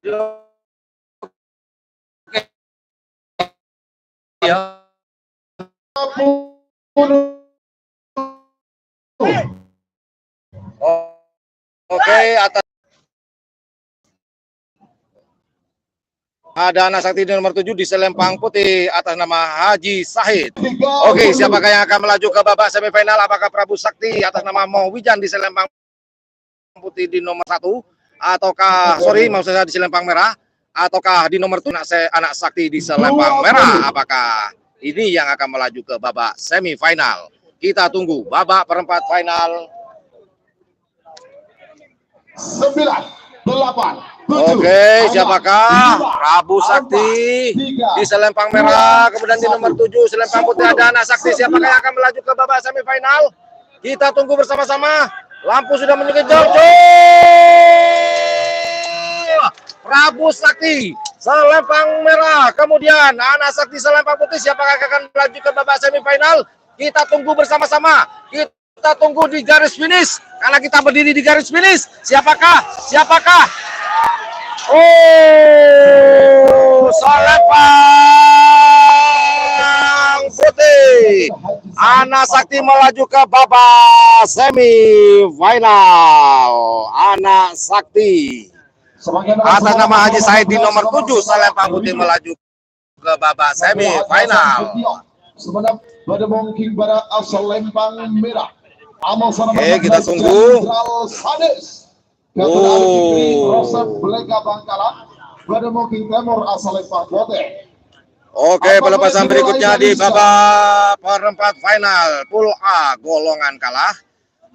Ya. Oke, atas ada anak sakti nomor 7 di selempang putih atas nama Haji Sahid. Oke, siapakah yang akan melaju ke babak semifinal? Apakah Prabu Sakti atas nama Mowijan di selempang putih di nomor 1, ataukah maksudnya di selempang merah, ataukah di nomor 2 anak sakti di selempang merah? Apakah ini yang akan melaju ke babak semifinal? Kita tunggu babak perempat final. 9, 8. Oke, siapakah? Prabu Sakti di selempang merah, kemudian di nomor 7 selempang putih ada anak sakti. Siapakah yang akan melaju ke babak semifinal? Kita tunggu bersama-sama. Lampu sudah menunjukkan jauh. Prabu Sakti selempang merah, kemudian anak sakti selempang putih. Siapakah yang akan melaju ke babak semifinal? Kita tunggu bersama-sama. Kita tunggu di garis finish, karena kita berdiri di garis finish. Siapakah? Selempang putih, anak sakti melaju ke babak semifinal. Anak sakti atas nama Haji Said di nomor 7 selempang putih melaju ke babak semifinal. Oke, kita tunggu. Oke, pelepasan berikutnya di babak perempat final Pool A golongan kalah.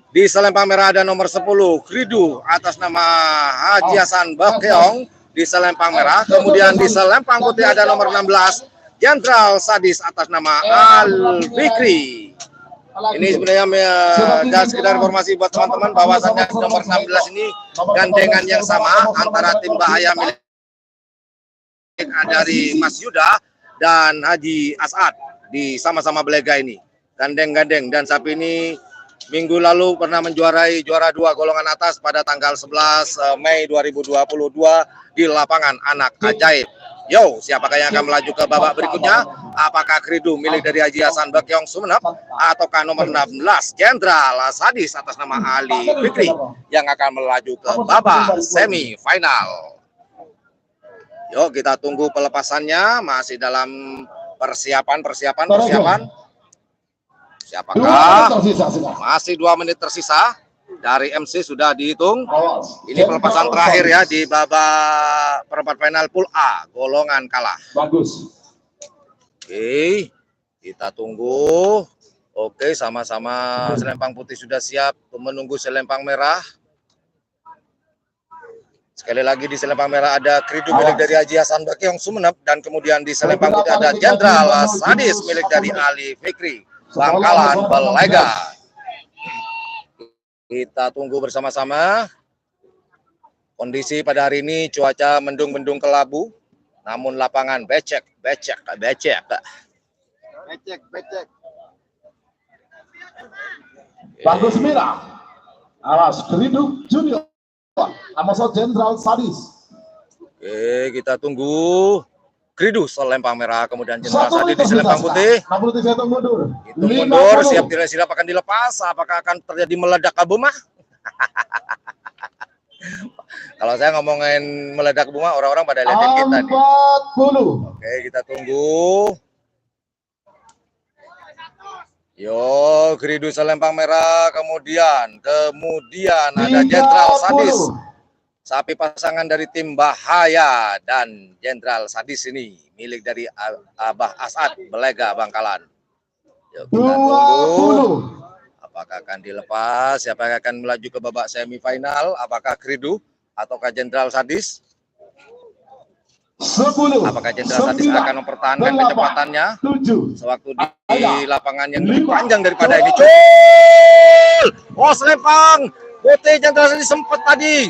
Di selempang merah ada nomor 10 Kridu atas nama Haji Hasan Bakeong di selempang merah. Kemudian di selempang putih ada nomor 16 Jenderal Sadis atas nama Al Fikri. Ini sebenarnya dan sekedar informasi buat teman-teman bahwasannya nomor 16 ini gandengan yang sama antara tim bahaya milik dari Mas Yuda dan Haji As'ad di sama-sama belega ini. Gandeng-gandeng, dan sapi ini minggu lalu pernah menjuarai juara 2 golongan atas pada tanggal 11 Mei 2022 di lapangan Anak Ajaib. Yo, siapakah yang akan melaju ke babak berikutnya? Apakah Kridu milik dari Haji Hasan Bakeong Sumenep, ataukah nomor 16 Jenderal Sadis atas nama Ali Fikri yang akan melaju ke babak semifinal? Yuk, kita tunggu pelepasannya, masih dalam persiapan. Siapakah? Masih 2 menit tersisa. Dari MC sudah dihitung. Ini pelepasan terakhir ya di babak perempat final Pool A golongan kalah. Bagus. Oke, kita tunggu. Oke, sama-sama selempang putih sudah siap menunggu selempang merah. Sekali lagi di selempang merah ada Kridu milik dari Haji Hasan Bakeong Sumenep, dan kemudian di selempang putih ada Jenderal Sadis milik dari Ali Fikri Bangkalan Belega. Kita tunggu bersama-sama. Kondisi pada hari ini cuaca mendung-mendung kelabu, namun lapangan becek. Bagus merah. Alas Kridu Junior. Amasal Jenderal Sadis. Oke, kita tunggu. Kridu selempang merah, kemudian Jenderal Sadis di selempang putih. Itu mundur, siap silap akan dilepas. Apakah akan terjadi meledak kabumah? Kalau saya ngomongin meledak kabumah, orang-orang pada liatin kita nih. Oke, kita tunggu. Yo, Kridu selempang merah, kemudian ada Jenderal Sadis. Sapi pasangan dari tim bahaya dan Jenderal Sadis ini milik dari Abah As'ad Belega Bangkalan. Yuk, kita tunggu. Apakah akan dilepas? Siapa yang akan melaju ke babak semifinal? Apakah Kridu ataukah Jenderal Sadis? 10. Apakah Jenderal Sadis akan mempertahankan kecepatannya sewaktu di lapangan yang lebih panjang daripada ini? Oh, selempang putih Jenderal Sadis sempat tadi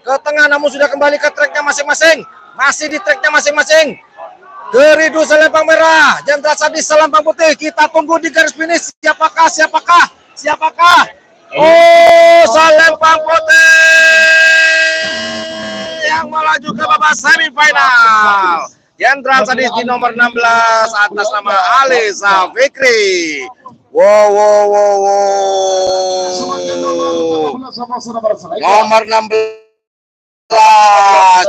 ke tengah, namun sudah kembali ke treknya masing-masing. Masih di treknya masing-masing. Kridu selempang merah, Jenderal Sadis selempang putih. Kita tunggu di garis finish. Siapakah? Oh, selempang putih yang melaju ke babak semifinal. Jenderal Sadis di nomor 16 atas nama Alisa Fikri. Wow. Nomor 16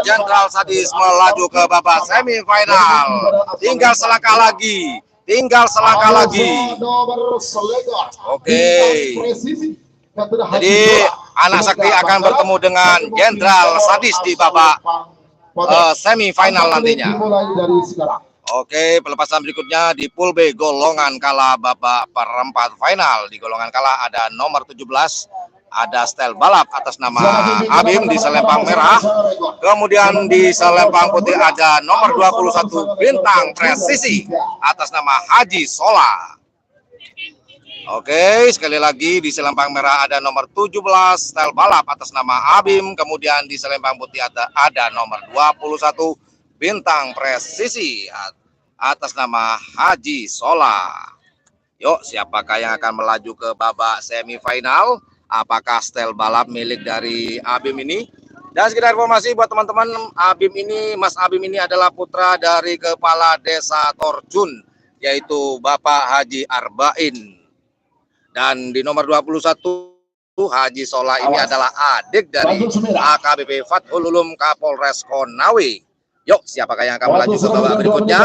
Jenderal Sadis melaju ke babak semifinal. Tinggal selangkah lagi. Oke. Jadi anak sakti akan bertemu dengan Jenderal Sadis di babak semifinal nantinya. Oke, pelepasan berikutnya di pool B golongan kala babak perempat final. Di golongan kala ada nomor 17, ada Stel Balap atas nama Abim di selempang merah. Kemudian di selempang putih ada nomor 21 Bintang Presisi atas nama Haji Sola. Oke, sekali lagi di selempang merah ada nomor 17 Stel Balap atas nama Abim. Kemudian di selempang putih ada nomor 21 Bintang Presisi atas nama Haji Sola. Yuk, siapakah yang akan melaju ke babak semifinal? Apakah Stel Balap milik dari Abim ini? Dan sekedar informasi buat teman-teman, Mas Abim ini adalah putra dari Kepala Desa Torjun, yaitu Bapak Haji Arba'in. Dan di nomor 21 Haji Sola ini adalah adik dari AKBP Fathul Ulum Kapolres Konawe. Yuk, siapakah yang akan melaju ke babak berikutnya?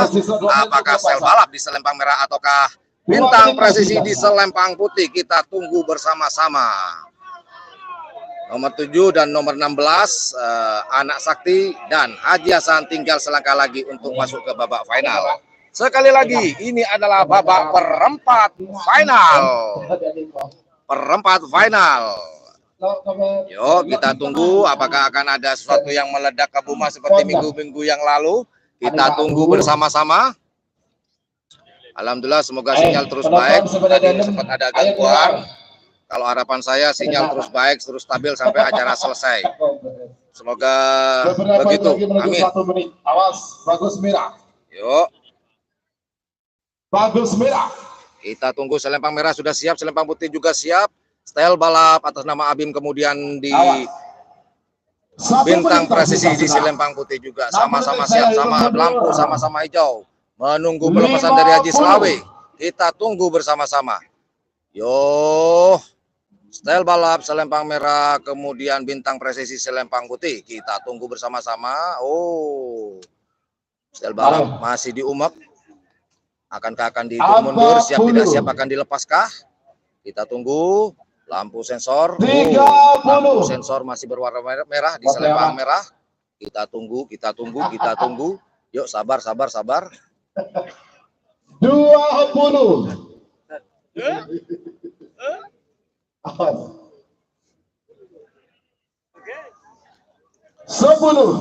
Apakah Stel Balap di selempang merah ataukah Bintang Presisi di selempang putih? Kita tunggu bersama-sama. Nomor 7 dan nomor 16 Anak Sakti dan Haji Hasan tinggal selangkah lagi untuk masuk ke babak final. Sekali lagi, ini adalah babak perempat final. Yuk, kita tunggu apakah akan ada sesuatu yang meledak ke Buma seperti minggu-minggu yang lalu. Kita tunggu bersama-sama. Alhamdulillah, semoga sinyal terus baik. Tadi sempat ada gangguan. Kalau harapan saya sinyal terus baik, terus stabil sampai acara selesai. Semoga begitu. Amin. Awas, bagus merah. Yuk. Bagus merah. Kita tunggu selempang merah sudah siap, selempang putih juga siap. Stel Balap atas nama Abim, kemudian di Bintang Presisi di selempang putih juga sama-sama siap, sama lampu sama-sama hijau. Menunggu pelepasan dari Haji Selawe. Kita tunggu bersama-sama. Yo, Stel Balap selempang merah, kemudian Bintang Presisi selempang putih. Kita tunggu bersama-sama. Oh, Stel Balap masih diumek. Akankah akan dihitung mundur? Siap tidak siap akan dilepaskah? Kita tunggu. Lampu sensor. Lampu sensor masih berwarna merah di selempang merah. Kita tunggu. Yuk, sabar. 20.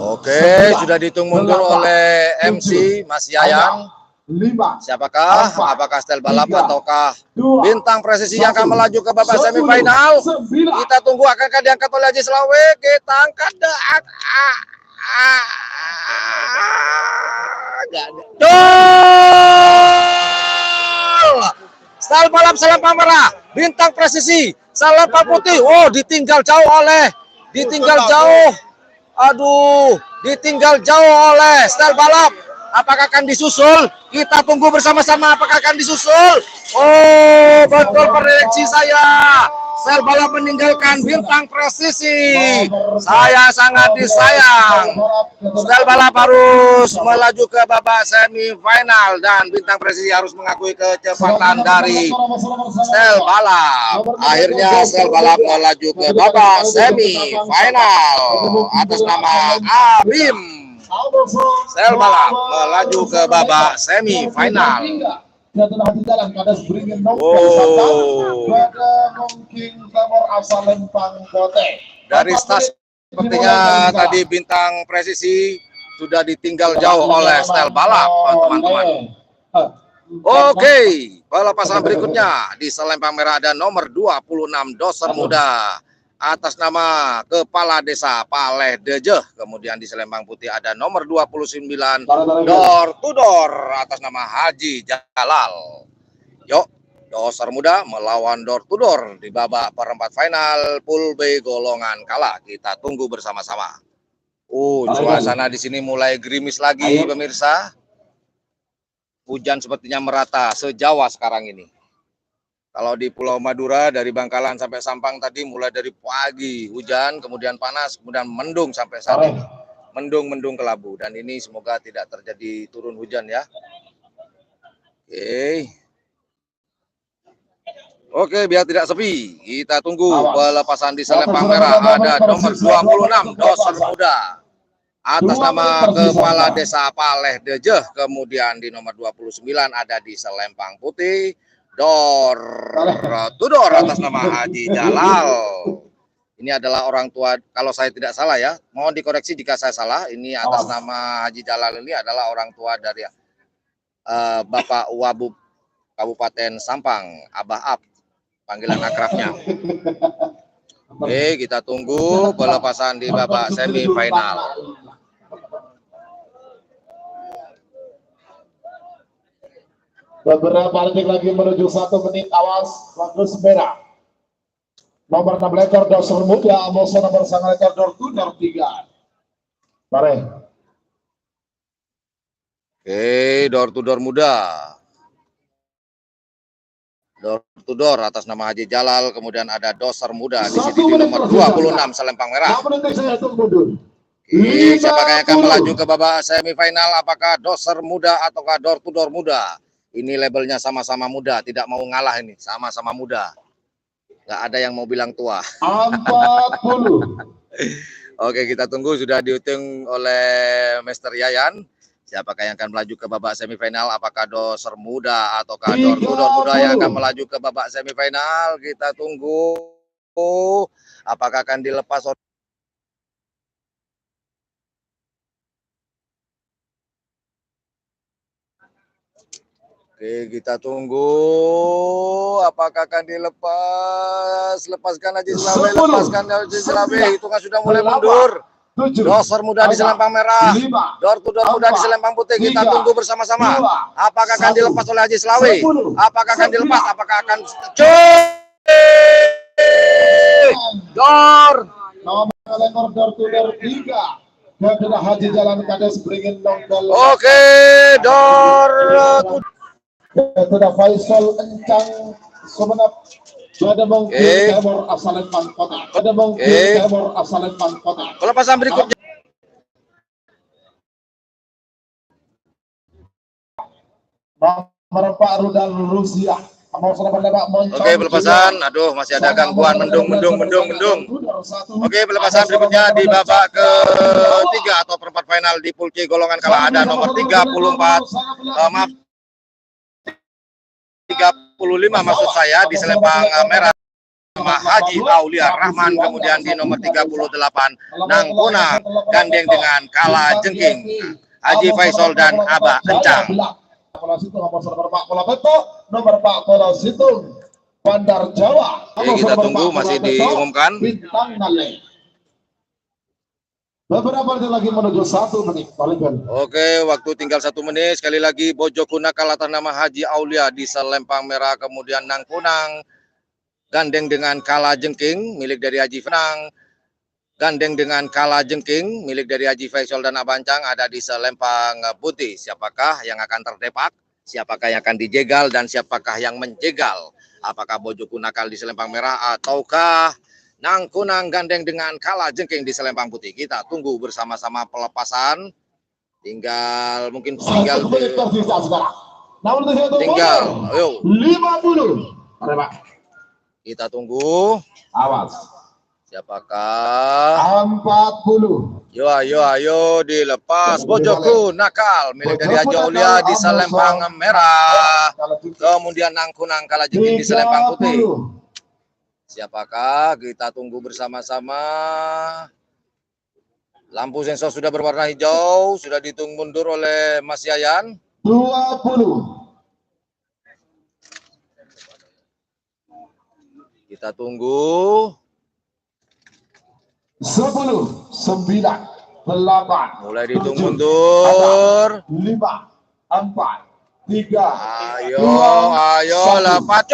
Oke, sudah dihitung mundur oleh MC Mas Yayan. 5. Siapakah? Apakah Stel Balap ataukah Bintang Presisi yang akan melaju ke babak semifinal? Kita tunggu, akankah diangkat oleh Haji Selawe? Kita angkat. Stel Balap selempang merah, Bintang Presisi selempang putih. Oh, ditinggal jauh oleh Stel Balap. Apakah akan disusul? Kita tunggu bersama-sama apakah akan disusul. Oh, betul prediksi saya. Stel Balap meninggalkan Bintang Presisi. Saya sangat disayang. Stel Balap harus melaju ke babak semifinal dan Bintang Presisi harus mengakui kecepatan dari Stel Balap. Akhirnya Stel Balap melaju ke babak semifinal atas nama Abim. Stel Balap melaju ke babak semifinal. Dari start sepertinya tadi Bintang Presisi sudah ditinggal jauh oleh Stel Balap, teman-teman. Oke, pelepasan berikutnya di selempang merah ada nomor 26 Doser Muda atas nama Kepala Desa Paleh Dejeh. Kemudian di selempang putih ada nomor 29 Door to Door atas nama Haji Jalal. Yuk, Doser Muda melawan Door to Door di babak perempat final pool B golongan kala. Kita tunggu bersama-sama. Suasana di sini mulai gerimis lagi, pemirsa. Hujan sepertinya merata se-Jawa sekarang ini. Kalau di Pulau Madura dari Bangkalan sampai Sampang tadi mulai dari pagi hujan, kemudian panas, kemudian mendung sampai saat ini. Mendung kelabu, dan ini semoga tidak terjadi turun hujan ya. Oke, biar tidak sepi, kita tunggu pelepasan di selempang merah. Ada nomor 26, Doser Muda, atas nama Kepala Desa Paleh Dejeh. Kemudian di nomor 29 ada di selempang putih, Dor Tudor, atas nama Haji Jalal. Ini adalah orang tua, kalau saya tidak salah ya, mohon dikoreksi jika saya salah. Ini atas nama Haji Jalal ini adalah orang tua dari Bapak Wabub Kabupaten Sampang, Abah Ab, panggilan akrabnya. Oke, kita tunggu pelepasan di babak semifinal. Beberapa detik lagi menuju 1 menit. Awas, bagus merah. Nomor 6 ekor Doser Muda, musuh nomor 9 ekor Dor Tudor 3. Mari. Oke, Dor Tudor Muda. Dor Tudor atas nama Haji Jalal, kemudian ada Doser Muda di sini di nomor 26 selempang merah. Siapakah yang akan melaju ke babak semifinal? Apakah Doser Muda ataukah Dor Tudor Muda? Ini labelnya sama-sama muda, tidak mau ngalah ini, sama-sama muda. Nggak ada yang mau bilang tua. 40. Oke, kita tunggu, sudah dihitung oleh Mr. Yayan. Siapakah yang akan melaju ke babak semifinal? Apakah Doser Muda ataukah Dor Tudor Muda yang akan melaju ke babak semifinal? Kita tunggu. Apakah akan dilepas? Oke, kita tunggu. Apakah akan dilepas? Lepaskan Haji Slawe, lepaskan Haji Slawe. Hitungan sudah mulai mundur. Doser Muda di selempang merah, Dor Tudor Muda di selempang putih. Kita tunggu bersama-sama. Apakah akan dilepas oleh Haji Slawe? Apakah akan dilepas? Apakah akan Dor? Nomor ekor Dor Tudor 3. Kedua Haji Jalan Kades beringin nongol. Oke, Dor Kedua Faisal Encang Sumenep. Ada mungkin Timur Asal Lempang Kota. Ada mungkin Timur Asal Lempang Kota. Pelepasan berikutnya. Nomor 4 Rudal Rusia. Oke, pelepasan. Aduh, masih ada gangguan mendung. Oke, pelepasan berikutnya di babak ketiga atau perempat final di pool C golongan kalah. Ada nomor 35 maksud saya di selempang merah, nama Haji Aulia Rahman. Kemudian di nomor 38 Nangkunang gandeng dengan Kala Jengking, Haji Faisal dan Abah Encang. Nomor 4 Situng Bandar Jawa. Oke, kita tunggu, masih diumumkan. Beberapa detik lagi menuju 1 menit. Oke, waktu tinggal 1 menit. Sekali lagi Bojokuna kalah atas nama Haji Aulia di selempang merah. Kemudian Nangkunang gandeng dengan Kala Jengking milik dari Haji Fenang. Gandeng dengan Kala Jengking milik dari Haji Faisal dan Abancang ada di selempang putih. Siapakah yang akan terdepak? Siapakah yang akan dijegal dan siapakah yang menjegal? Apakah Bojokuna kalah di selempang merah ataukah Nangkunang gandeng dengan Kala Jengking di selempang putih? Kita tunggu bersama-sama pelepasan. Tinggal ayo 50. kita tunggu. Awas. Siapakah? 40. Ayo dilepas. Bojokku nakal milik dari Haji Aulia di selempang merah. Kemudian Nangkunang Kala Jengking di selempang putih. Siapakah? Kita tunggu bersama-sama. Lampu sensor sudah berwarna hijau, sudah dihitung mundur oleh Mas Yayan. 20. Kita tunggu. 10, 9, 8. Mulai dihitung mundur. 5, 4, 3. Ayo lepas.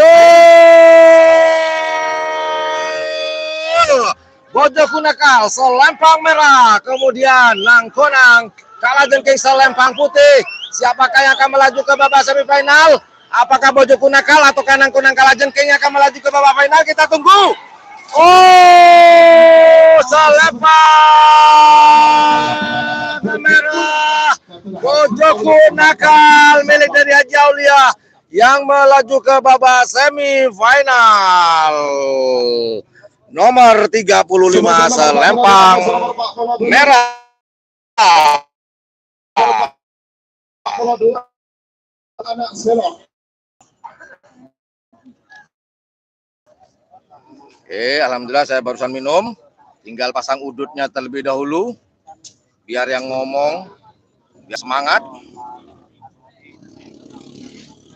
Bojoku Nakal selempang merah, kemudian Nangkonang Kalajengking selempang putih. Siapakah yang akan melaju ke babak semifinal? Apakah Bojoku Nakal atau Nangkonang Kalajengking yang akan melaju ke babak final? Kita tunggu. Oh, selempang merah Bojoku Nakal milik dari Haji Aulia yang melaju ke babak semifinal. Nomor 35 selempang merah. Anak Selor. Oke, alhamdulillah saya barusan minum. Tinggal pasang udutnya terlebih dahulu. Biar yang ngomong biar semangat.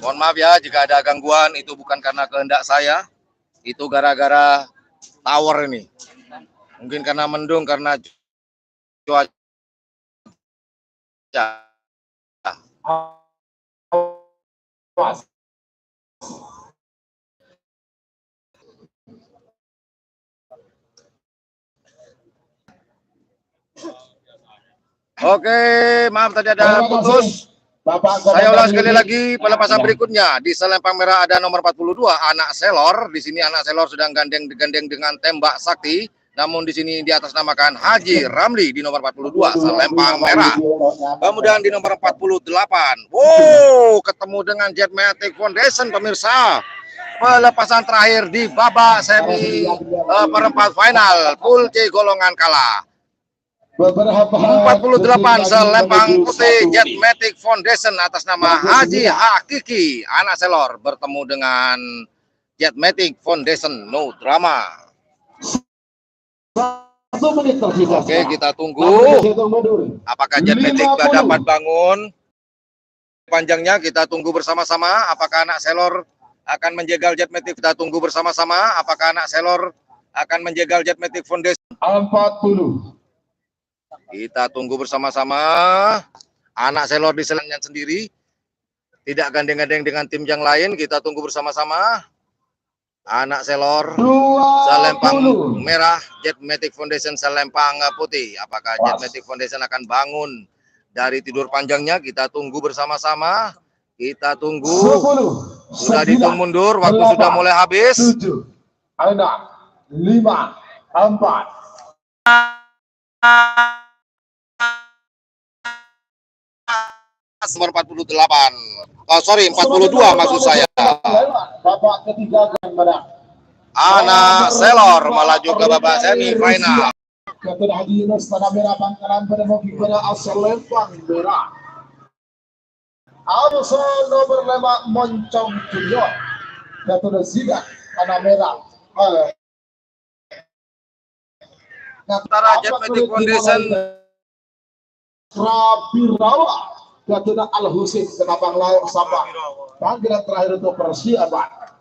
Mohon maaf ya jika ada gangguan, itu bukan karena kehendak saya. Itu gara-gara tower ini. Mungkin karena mendung, karena cuaca. Oke, maaf tadi ada putus. Saya ulang sekali lagi pelepasan berikutnya. Di selempang merah ada nomor 42 Anak Selor. Di sini Anak Selor sedang gandeng dengan tembak sakti. Namun di sini di atas namakan Haji Ramli di nomor 42 selempang merah. Kemudian di nomor 48. Wow, ketemu dengan Jetmatic Foundation pemirsa. Pelepasan terakhir di babak semi perempat final pool C golongan kalah. 48 selempang putih Jetmatic Foundation atas nama Haji Hakiki Anak Selor bertemu dengan Jetmatic Foundation no drama. Oke, kita tunggu apakah Jetmatic dapat bangun panjangnya. Kita tunggu bersama-sama apakah Anak Selor akan menjegal Jetmatic. Kita tunggu bersama-sama apakah Anak Selor akan menjegal Jetmatic Foundation. 40. Kita tunggu bersama-sama. Anak Selor di selengnya sendiri. Tidak gandeng-gandeng dengan tim yang lain. Kita tunggu bersama-sama. Anak Selor selempang merah. Jetmatic Foundation selempang putih. Apakah Jetmatic Foundation akan bangun dari tidur panjangnya? Kita tunggu bersama-sama. Kita tunggu. Sudah dihitung mundur. Waktu sudah mulai habis. 7, 6, 5, 4. Nomor 48. Oh, sorry, 42 maksud saya. Babak ketiga Anak Selor melaju ke babak semifinal. Ketua Haji Yunus tanah merah Pangkalan Penemuki pada selempang merah. Arso nomor 5 Moncong Junior. Ketua Zidan tanah merah. Antara Jetmatic Foundation Rabirawa. Ketua Al Husin Kenabang Laut Sabah. Panggilan terakhir untuk persiapan.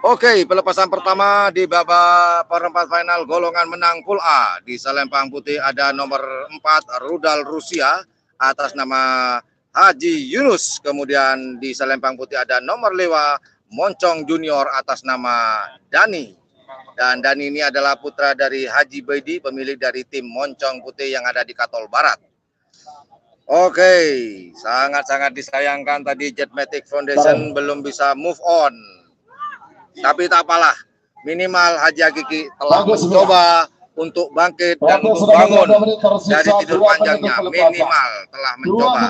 Oke, pelepasan pertama di babak perempat final golongan menang pool A. Di selempang putih ada nomor 4 Rudal Rusia atas nama Haji Yunus. Kemudian di selempang putih ada nomor 5 Moncong Junior atas nama Dani. Dan Dani ini adalah putra dari Haji Baidi, pemilik dari tim Moncong Putih yang ada di Katol Barat. Oke, sangat-sangat disayangkan tadi Jetmatic Foundation belum bisa move on. Tapi tak apalah, minimal Haji Hakiki telah mencoba untuk bangkit dan untuk bangun dari tidur panjangnya. Minimal telah mencoba.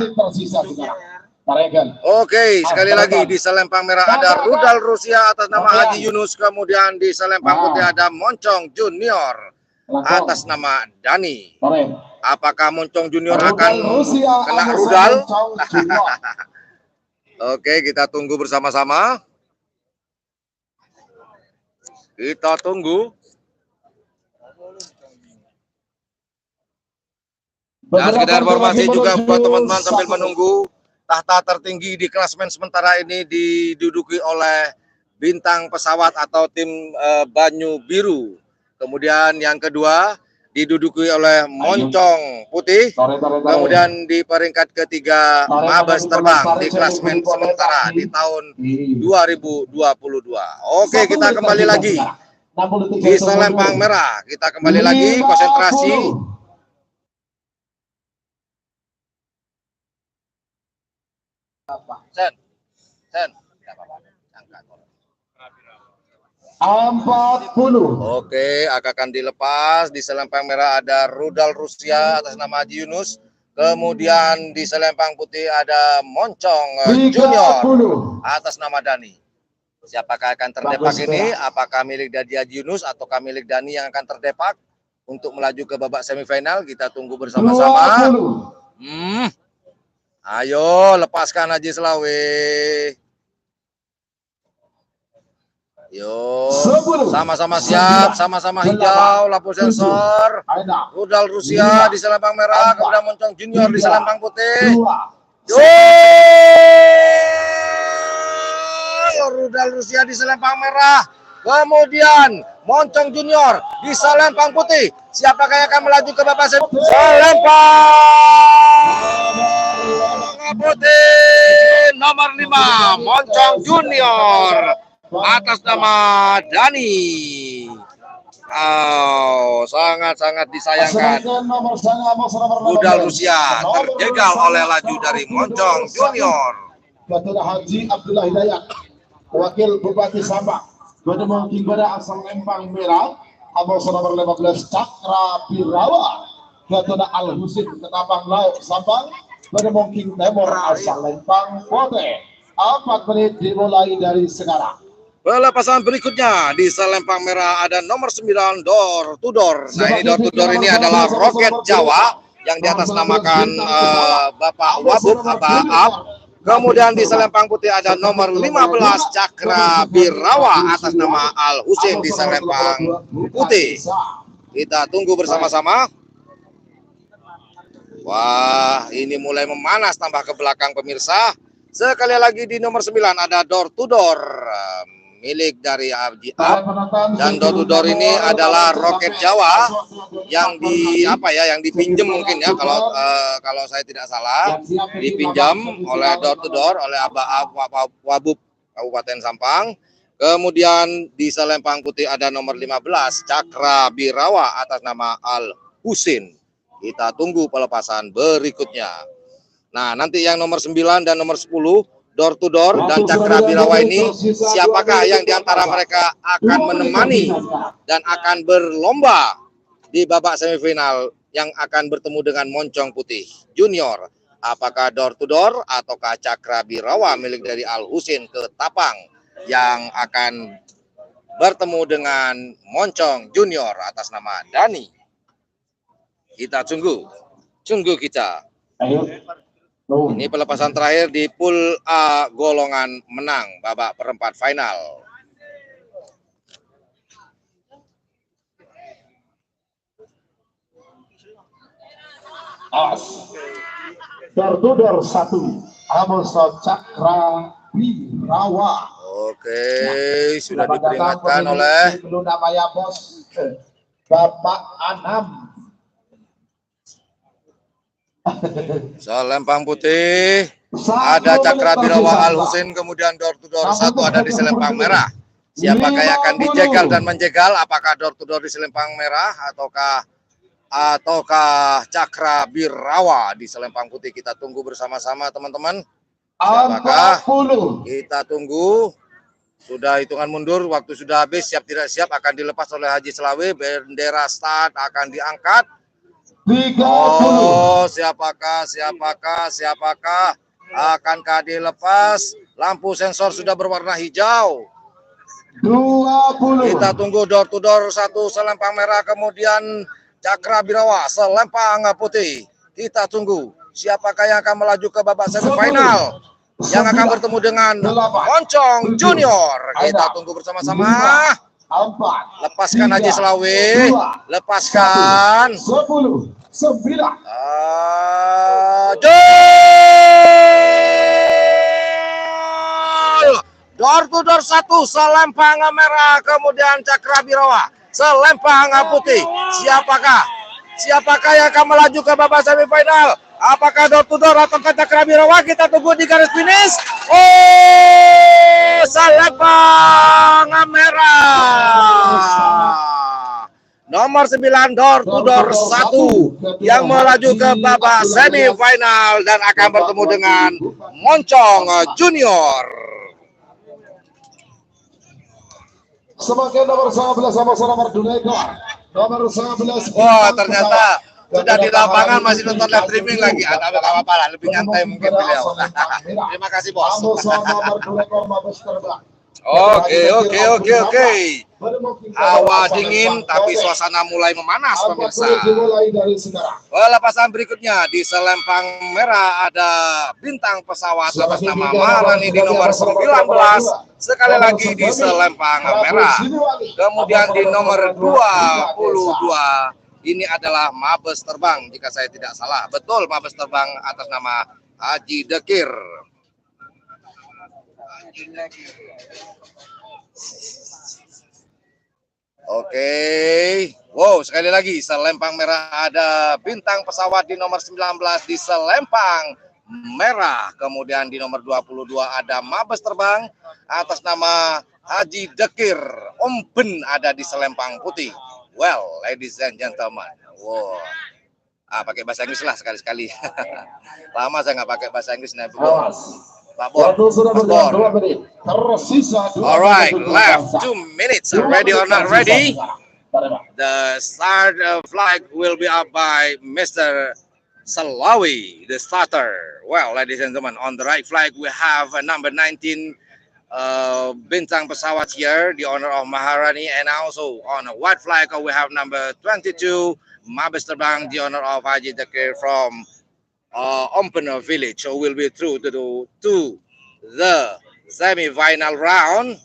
Oke, sekali lagi di selempang merah ada Rudal Rusia atas nama Haji Yunus. Kemudian di selempang putih ada Moncong Junior atas nama Dani. Apakah Moncong Junior akan kena rudal? Oke, kita tunggu bersama-sama. Kita tunggu. Dan sekedar informasi juga buat teman-teman sambil menunggu, tahta tertinggi di klasemen sementara ini diduduki oleh Bintang Pesawat atau tim Banyu Biru. Kemudian yang kedua diduduki oleh Moncong Putih. Kemudian di peringkat ketiga Mabes Terbang di klasemen sementara di tahun 2022. Oke, kita kembali lagi di Selempang Merah. Kita kembali lagi konsentrasi. Sen. 40. Oke, akan dilepas. Di Selempang Merah ada Rudal Rusia atas nama Haji Yunus. Kemudian di Selempang Putih ada Moncong Junior atas nama Dani. Siapakah akan terdepak ini? Apakah milik Haji Yunus ataukah milik Dani yang akan terdepak untuk melaju ke babak semifinal? Kita tunggu bersama-sama. Ayo, lepaskan Haji Selawe. Yo, sama-sama siap, sama-sama hijau, lampu sensor. Rudal Rusia di Selempang Merah, kemudian Moncong Junior di Selempang Putih. Yo, Rudal Rusia di Selempang Merah, kemudian Moncong Junior di Selempang Putih. Siapakah yang akan melaju ke babak Selempang Putih nomor 5 Moncong Junior atas nama Dani. Sangat-sangat disayangkan. Rudal Rusia terjegal oleh laju dari Moncong Junior. Ketua Haji Abdullah Hidayat, Wakil Bupati Sabah, Bademong Kimbara asal Lempang Merah, Abos nomor 15 Cakra Birawa, Ketua Al Husin Ketapang Laut Sabang, Bademong King Temor asal Lempang Putih. 4 menit dimulai dari sekarang. Pelepasan berikutnya di Selempang Merah ada nomor 9 Door to Door. Nah, ini Door to Door ini adalah roket Jawa yang di atas namakan Bapak Wabub Abah. Kemudian di Selempang Putih ada nomor 15 Cakra Birawa atas nama Al Husin di Selempang Putih. Kita tunggu bersama-sama. Wah, ini mulai memanas tambah ke belakang pemirsa. Sekali lagi di nomor 9 ada Door to Door milik dari Haji Ab, dan Door to Door ini adalah roket Jawa yang yang dipinjam mungkin ya, kalau saya tidak salah, dipinjam oleh Door to Door oleh Abah Wabub Kabupaten Sampang. Kemudian di Selempang Putih ada nomor 15 Cakra Birawa atas nama Al Husin. Kita tunggu pelepasan berikutnya. Nah, nanti yang nomor 9 dan nomor 10 Door to Door dan Cakra Birawa ini, siapakah yang diantara mereka akan menemani dan akan berlomba di babak semifinal yang akan bertemu dengan Moncong Putih Junior? Apakah Door to Door ataukah Cakra Birawa milik dari Al Husin ke Tapang yang akan bertemu dengan Moncong Junior atas nama Dani? Kita tunggu kita. Ini pelepasan terakhir di pool A golongan menang babak perempat final. Door to Door 1 Amos Cakra Birawa. Oke, sudah diperingatkan oleh namanya bos Bapak Anam. Selempang Putih ada Cakra Birawa Al Husin, kemudian Door to Door 1 ada di Selempang Merah. Siapakah yang akan dijegal dan menjegal? Apakah Door to Door di Selempang Merah ataukah Cakra Birawa di Selempang Putih? Kita tunggu bersama-sama teman-teman. Siapakah? Kita tunggu. Sudah hitungan mundur, waktu sudah habis, siap tidak siap akan dilepas oleh Haji Selawe. Bendera start akan diangkat. 30. Oh, siapakah akankah dilepas? Lampu sensor sudah berwarna hijau. 20. Kita tunggu Door to Door 1 Selempang Merah, kemudian Cakra Birawa Selempang Putih. Kita tunggu siapakah yang akan melaju ke babak semifinal yang akan bertemu dengan Moncong Junior. Kita tunggu bersama-sama. Lepaskan Haji Selawe, lepaskan. 10, 9. Door to Door 1 Selempang Merah, kemudian Cakra Birawa Selempang Putih. Siapakah Siapakah yang akan melaju ke babak semifinal? Apakah door to door atau Cakra Birawa? Kita tunggu di garis finish. Oh, Selempang Merah. Nomor 9 door to door 1 yang melaju ke babak semifinal dan akan bertemu dengan Moncong Junior. Semakin nomor 11 sama nomor 2 nomor 11. Wah, ternyata sudah di lapangan masih nonton live streaming lagi. Ada apa-apa lah, lebih nyantai mungkin beliau. Terima kasih, Bos. Oke. Hawa dingin tapi suasana mulai memanas, pemirsa. Pelepasan berikutnya di Selempang Merah ada bintang pesawat atas nama Maharani di nomor 19. Sekali lagi di Selempang Merah. Kemudian di nomor 22 ini adalah Mabes Terbang, jika saya tidak salah. Betul, Mabes Terbang atas nama Haji Dekir. Oke. Wow, sekali lagi Selempang Merah ada bintang pesawat di nomor 19 di Selempang Merah. Kemudian di nomor 22 ada Mabes Terbang atas nama Haji Dekir. Omben ada di Selempang Putih. Well, ladies and gentlemen. Wow. Pakai bahasa Inggris lah sekali-sekali. Lama saya nggak pakai bahasa Inggris nih. Alright, left 2 minutes. Ready or not ready? The start flag will be up by Mr. Salawi, the starter. Well, ladies and gentlemen, on the right flag we have number 19 bintang pesawat here, the honor of Maharani, and also on a white flag we have number 22 Mabes Terbang, the honor of Haji Dekir from Ompen Village. So we'll be through to the semi-final round.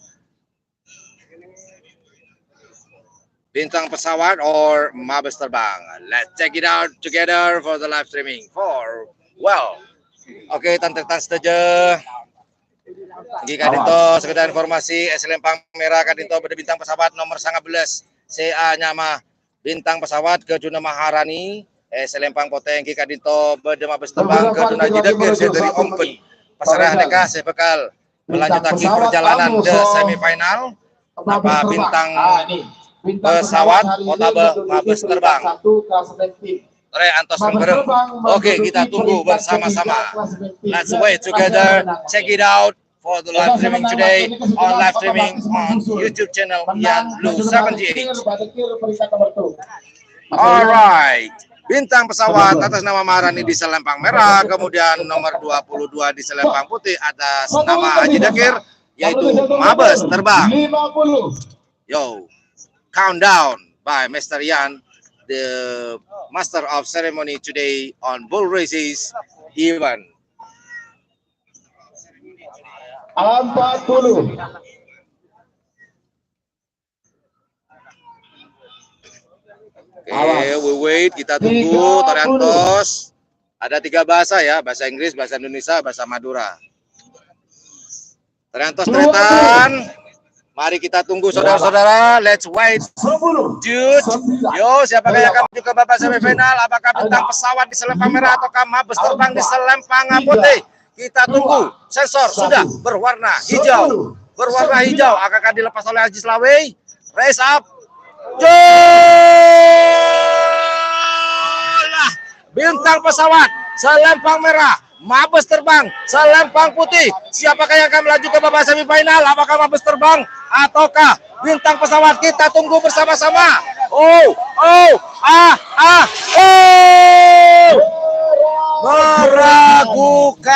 Bintang pesawat or Mabes Terbang. Let's check it out together for the live streaming. Oke, tantetan saja. Jika Kadinto sekedar informasi, Selempang Merah Kadinto pada bintang pesawat nomor 19 CA Nyama bintang pesawat ke Juna Maharani, Selempang Poteng Kadinto pada Mabes Terbang ke Juna Jidekir dari Ompen Pasarah Neka sebekal melanjutkan perjalanan ke semifinal. Apa bintang pesawat Otabe Mabes Terbang Re Antos Berem. Oke, kita tunggu bersama-sama. Let's wait together. Check it out for the live streaming today on live streaming on YouTube channel Yan Blue 78. Alright. Bintang pesawat atas nama Maharani di Selempang Merah, kemudian nomor 22 di Selempang Putih atas nama Haji Dekir, yaitu Mabes Terbang. Yo, countdown by Mr. Yan, the master of ceremony today on bull races event. 40. Oke, we wait, kita tunggu Toriantos. Ada 3 bahasa ya, bahasa Inggris, bahasa Indonesia, bahasa Madura. Toriantos Tretan. Mari kita tunggu saudara-saudara. Let's wait. Dude. Yo, siapakah yang akan menuju ke babak semifinal? Apakah bintang pesawat di Selempang Merah ataukah Mabes Terbang di Selempang Putih? Kita tunggu. Sensor sudah berwarna hijau. Berwarna hijau. Apakah dilepas oleh Haji Slawi? Race up. Jolah. Bintang pesawat Selempang Merah, Mabes Terbang, Selempang Putih. Siapakah yang akan melaju ke babak semifinal? Apakah Mabes Terbang ataukah bintang pesawat? Kita tunggu bersama-sama. Meragukan.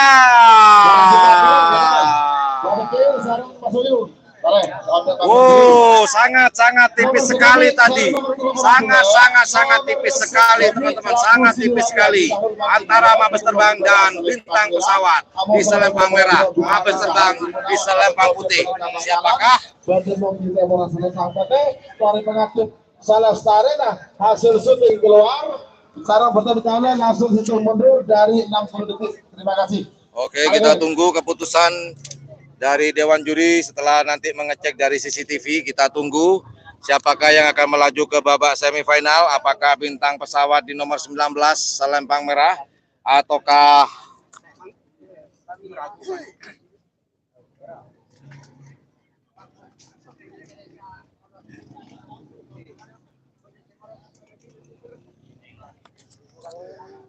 Sangat tipis sekali tadi. Sangat tipis sekali, teman-teman. Sangat tipis sekali antara Mabes Terbang dan bintang pesawat di Selempang Merah, Mabes Terbang di Selempang Putih. Siapakah? Hasil syuting keluar. Sekarang bertanya langsung hitung mundur dari 60 detik. Terima kasih. Oke, kita tunggu keputusan dari Dewan Juri setelah nanti mengecek dari CCTV. Kita tunggu siapakah yang akan melaju ke babak semifinal? Apakah bintang pesawat di nomor 19 selempang merah ataukah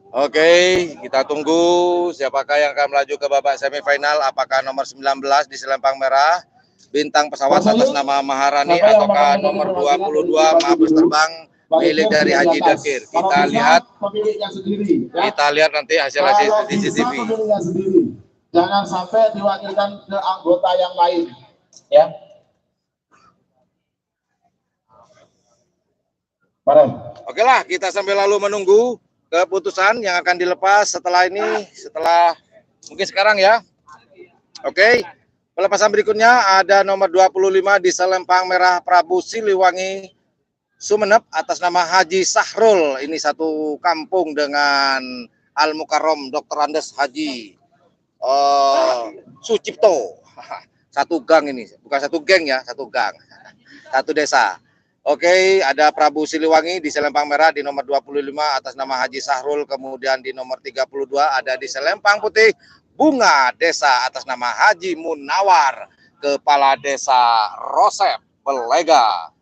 Oke, kita tunggu siapakah yang akan melaju ke babak semifinal. Apakah nomor 19 di selempang merah, bintang pesawat atas nama Maharani, ataukah nomor 22 Mabes Terbang milik dari Haji Dakir. Kita lihat nanti hasil di CCTV. Jangan sampai diwakilkan ke anggota yang lain, ya. Oke lah, kita sambil lalu menunggu keputusan yang akan dilepas setelah ini, setelah mungkin sekarang ya. Oke, pelepasan berikutnya ada nomor 25 di selempang merah Prabu Siliwangi Sumeneb atas nama Haji Sahrul. Ini satu kampung dengan Al Mukarrom Dr. Andes Haji Sucipto. Satu gang ini, bukan satu geng ya, satu gang, satu desa. Oke, ada Prabu Siliwangi di selempang merah di nomor 25 atas nama Haji Sahrul. Kemudian di nomor 32 ada di selempang putih Bunga Desa atas nama Haji Munawar, Kepala Desa Rosep Belega.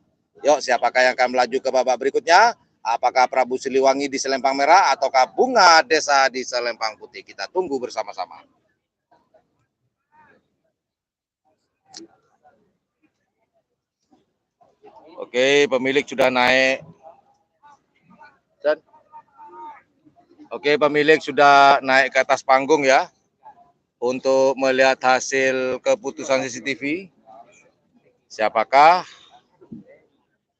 Yuk, siapakah yang akan melaju ke babak berikutnya? Apakah Prabu Siliwangi di selempang merah ataukah Bunga Desa di selempang putih? Kita tunggu bersama-sama. Oke, pemilik sudah naik. Oke, pemilik sudah naik ke atas panggung ya untuk melihat hasil keputusan CCTV. Siapakah?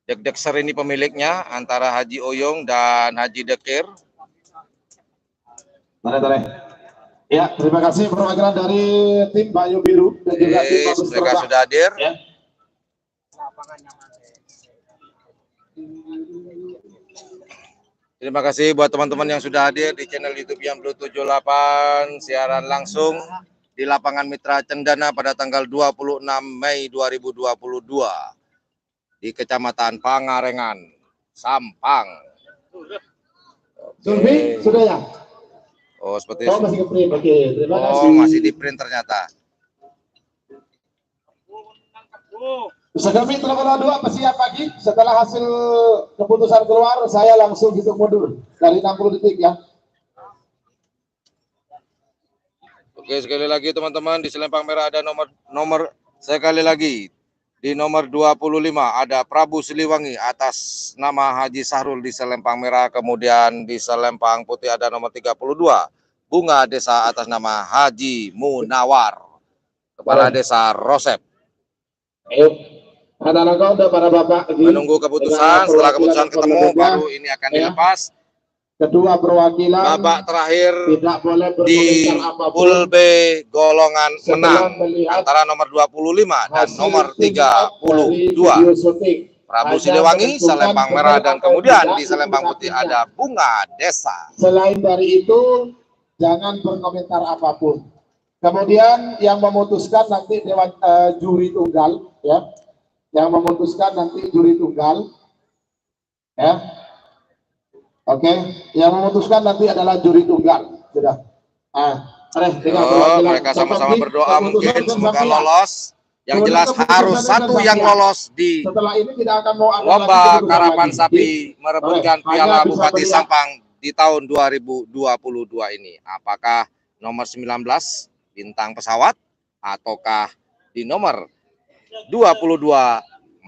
Dek-dekser ini pemiliknya antara Haji Oyong dan Haji Dekir. Ya, terima kasih perwakilan dari tim Bayu Biru dan juga tim Mabes Mereka Terbang. sudah hadir. Ya. Terima kasih buat teman-teman yang sudah hadir di channel YouTube yang Blue 78, siaran langsung di lapangan Mitra Cendana pada tanggal 26 Mei 2022 di Kecamatan Pangarengan, Sampang. Survei sudah ya? Oh, seperti itu. Masih ke-print. Oke, terima kasih. Masih di print ternyata. Kami telah dua siap pagi. Setelah hasil keputusan keluar, saya langsung hitung mundur dari 60 detik ya. Oke, sekali lagi teman-teman, di selempang merah ada nomor sekali lagi di nomor 25 ada Prabu Siliwangi atas nama Haji Sahrul di selempang merah. Kemudian di selempang putih ada nomor 32 Bunga Desa atas nama Haji Munawar, Kepala Desa Rosep. Ayo. Anak-anak para bapak menunggu keputusan. Setelah keputusan ketemu baru ini akan dilepas. Kedua perwakilan babak terakhir tidak boleh di pool B golongan menang antara nomor 25 dan nomor 32 Prabu Siliwangi selempang merah, dan kemudian di selempang putih ada Bunga Desa. Selain dari itu jangan berkomentar apapun. Kemudian yang memutuskan nanti dewan juri tunggal ya. Yang memutuskan nanti juri tunggal, ya, oke. Yang memutuskan nanti adalah juri tunggal, sudah. Mereka sama-sama berdoa mungkin semoga lolos. Yang jelas harus satu yang lolos di lomba karapan sapi merebutkan piala Bupati Sampang di tahun 2022 ini. Apakah nomor 19 bintang pesawat ataukah di nomor 22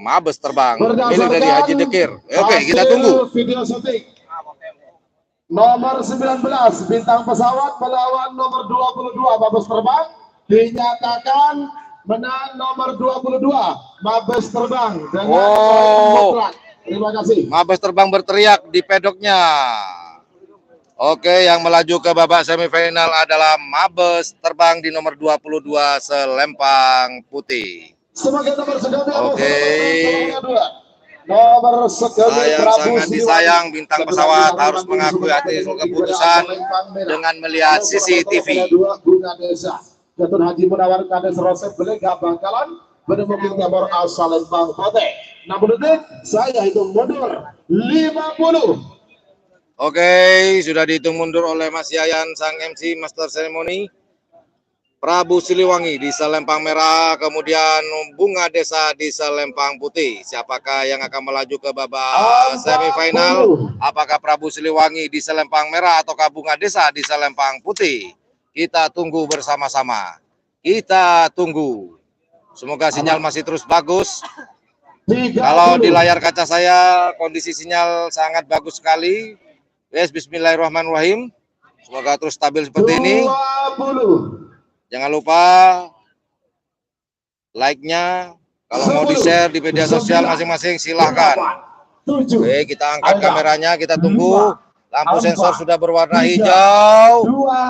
Mabes Terbang milik dari Haji Dekir. Oke, kita tunggu. Video syuting. Nomor 19 bintang pesawat melawan nomor 22 Mabes Terbang dinyatakan menang nomor 22 Mabes Terbang dengan mutlak. Terima kasih. Mabes Terbang berteriak di pedoknya. Oke, yang melaju ke babak semifinal adalah Mabes Terbang di nomor 22 selempang putih. Oke. Sangat disayang bintang pesawat harus mengakui atas keputusan dengan melihat CCTV. Haji Munawar Kades Rosep Belega Bangkalan Bukit Timur asal Lembang Pate. 6 detik, saya hitung mundur 50. Oke, sudah dihitung mundur oleh Mas Yayan sang MC Master Ceremony. Prabu Siliwangi di selempang merah, kemudian Bunga Desa di selempang putih. Siapakah yang akan melaju ke babak semifinal? Apakah Prabu Siliwangi di selempang merah ataukah Bunga Desa di selempang putih? Kita tunggu bersama-sama. Kita tunggu. Semoga sinyal masih terus bagus. Kalau di layar kaca saya kondisi sinyal sangat bagus sekali. Yes, bismillahirrahmanirrahim. Semoga terus stabil seperti ini. Jangan lupa like-nya. Kalau mau di-share di media sosial masing-masing silahkan. Oke, kita angkat kameranya, kita tunggu. Lampu sensor sudah berwarna hijau.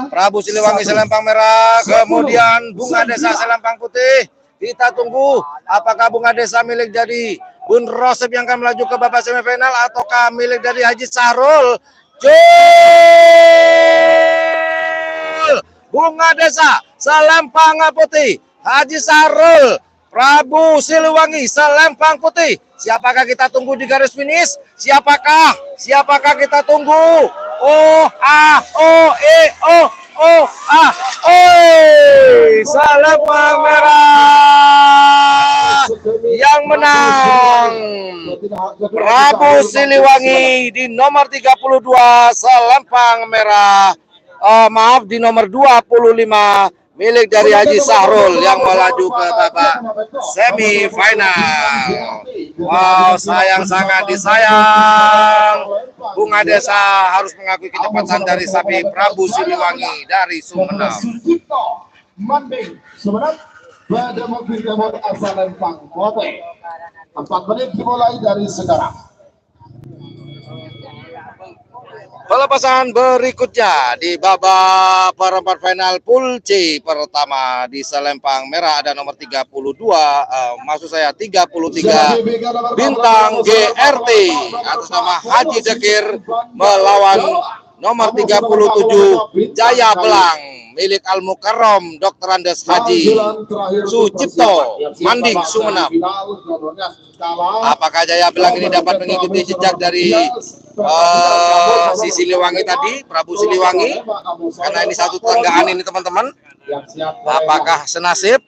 Prabu Siliwangi selempang merah, kemudian Bunga Desa selempang putih. Kita tunggu apakah Bunga Desa milik dari Bun Rosep yang akan melaju ke babak semifinal ataukah milik dari Haji Sahrul. Bunga Desa selempang putih, Haji Sahrul, Prabu Siliwangi selempang putih. Siapakah kita tunggu di garis finish? Siapakah kita tunggu? Selempang merah yang menang Prabu Siliwangi di nomor 32 selempang merah. Di nomor 25 milik dari Haji Sahrul yang melaju ke babak semifinal. Wow, sangat disayang. Bunga Desa harus mengakui kecepatan dari sapi Prabu Siliwangi dari Sumeneb. Manding Sumeneb pada mobil Timur asal Lembang Pate. 4 menit dimulai dari sekarang. Pelepasan berikutnya di babak perempat final pool C pertama di selempang merah ada nomor 33, maksud saya 33 bintang GRT atas nama Haji Dekir melawan nomor 37 Jaya Belang milik Al Mukarram Dr. Andes Haji Sucipto Manding Sumeneb. Apakah Jaya Belang ini dapat mengikuti jejak dari si Siliwangi tadi, Prabu Siliwangi? Karena ini satu tanggaan ini teman-teman. Apakah senasib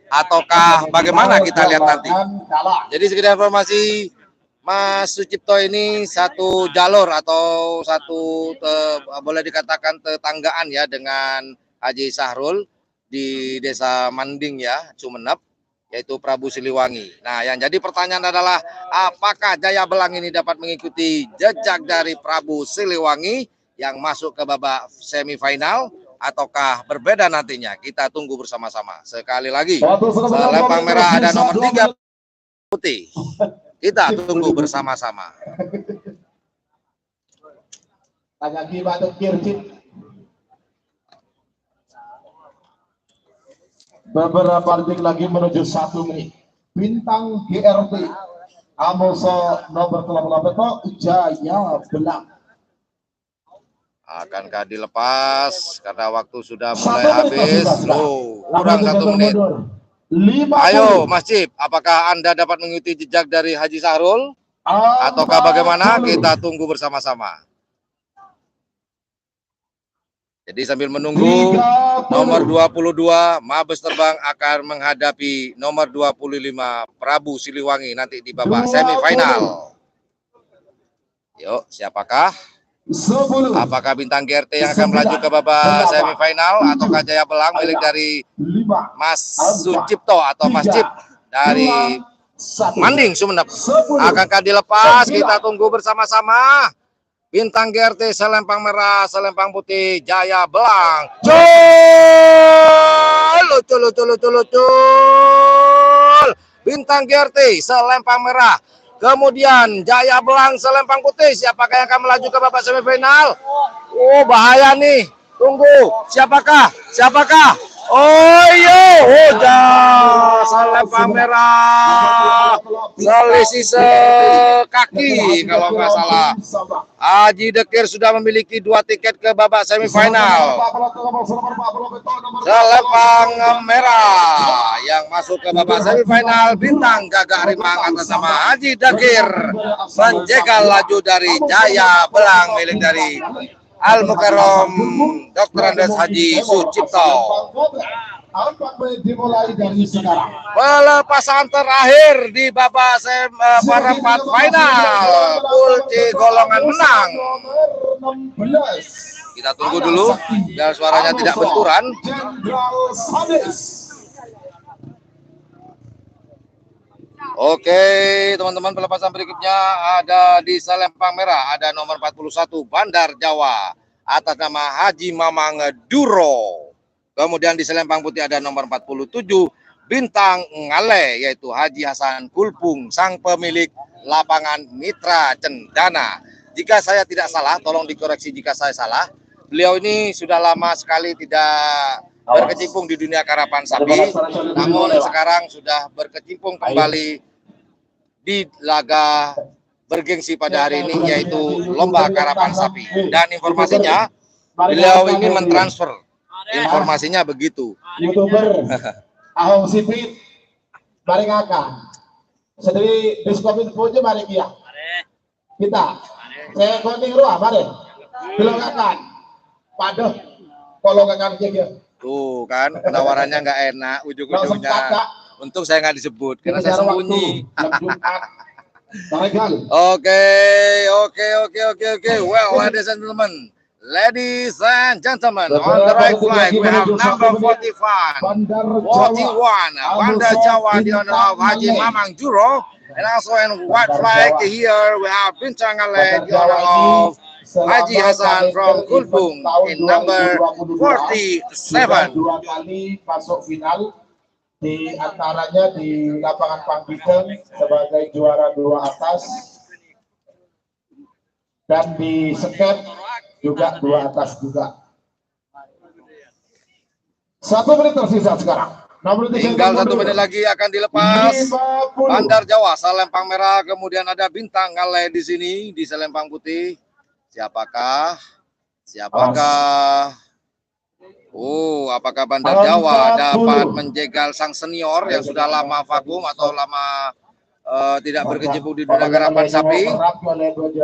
ataukah bagaimana, kita lihat nanti. Jadi sekedar informasi, Mas Sucipto ini satu jalur atau satu boleh dikatakan tetanggaan ya dengan Haji Sahrul di Desa Manding ya, Sumeneb, yaitu Prabu Siliwangi. Nah, yang jadi pertanyaan adalah apakah Jaya Belang ini dapat mengikuti jejak dari Prabu Siliwangi yang masuk ke babak semifinal ataukah berbeda nantinya? Kita tunggu bersama-sama. Sekali lagi, selempang merah ada nomor 3 putih. Kita tunggu bersama-sama. Beberapa detik lagi menuju 1 menit. Bintang GRT Amoso nomor 38 Jaya Belang. Akankah dilepas karena waktu sudah mulai habis? Loh, kurang 1 menit. Ayo Mas Cip, apakah Anda dapat mengikuti jejak dari Haji Sahrul? Ataukah bagaimana? Kita tunggu bersama-sama. Jadi sambil menunggu, nomor 22 Mabes Terbang akan menghadapi nomor 25 Prabu Siliwangi nanti di babak semifinal. Yuk, siapakah? Apakah bintang GRT yang akan melaju ke babak semifinal ataukah Jaya Belang milik dari Mas Sucipto atau Mas Cip dari Manding Sumeneb? Akankah dilepas? Kita tunggu bersama-sama. Bintang GRT selempang merah, selempang putih, Jaya Belang. Lucu. Bintang GRT selempang merah. Kemudian Jaya Belang selempang putih. Siapakah yang akan melaju ke babak semifinal? Oh, bahaya nih. Tunggu. Siapakah? Oh iya, udah selempang merah, selisih sekaki kalau nggak salah. Haji Dekir sudah memiliki 2 tiket ke babak semifinal. Selempang merah yang masuk ke babak semifinal, Bintang Gagak Rimang atas nama Haji Dekir menjegal laju dari Jaya Belang milik dari Al Mukarram Dr. Andes Haji Sucipto. Pelepasan terakhir di babak perempat final, Kulci golongan menang. Kita tunggu dulu, dan suaranya tidak benturan. Oke, teman-teman, pelepasan berikutnya ada di selempang merah, ada nomor 41 Bandar Jawa atas nama Haji Mamang Duro. Kemudian di selempang putih ada nomor 47 Bintang Ngale, yaitu Haji Hasan Kulpung, sang pemilik lapangan Mitra Cendana. Jika saya tidak salah, tolong dikoreksi jika saya salah. Beliau ini sudah lama sekali tidak berkecimpung di dunia karapan sapi, namun sekarang sudah berkecimpung kembali di laga bergengsi pada hari ini, yaitu lomba karapan sapi. Dan informasinya, beliau ini mentransfer, informasinya begitu. YouTuber Ahong Sipit mari ngaka sedih diskopin punya mari kia kita saya koning ruah mari belum akan paduh kalau akan kia. Tuh kan, penawarannya nggak enak ujung-ujungnya. Untung saya nggak disebut karena saya sembunyi. Oke. Well, ladies and gentlemen, on the right flag we have number 41 Bandar Jawa, the owner of Haji Mamang Duro, and also in white flag here we have Bintang Ngale, the owner of Haji Hasan from Kulpung in number 47. Dua kali masuk final, di antaranya di lapangan Pangkiteng sebagai juara 2 atas, dan di seket juga 2 atas juga. 1 menit tersisa sekarang. Tinggal 1 menit lagi akan dilepas. Bandar Jawa selempang merah, kemudian ada Bintang Ngale di sini di selempang putih. Siapakah? Oh, apakah Bandar Jawa dapat menjegal sang senior yang sudah lama vakum atau lama tidak berkecimpung di dunia karapan sapi?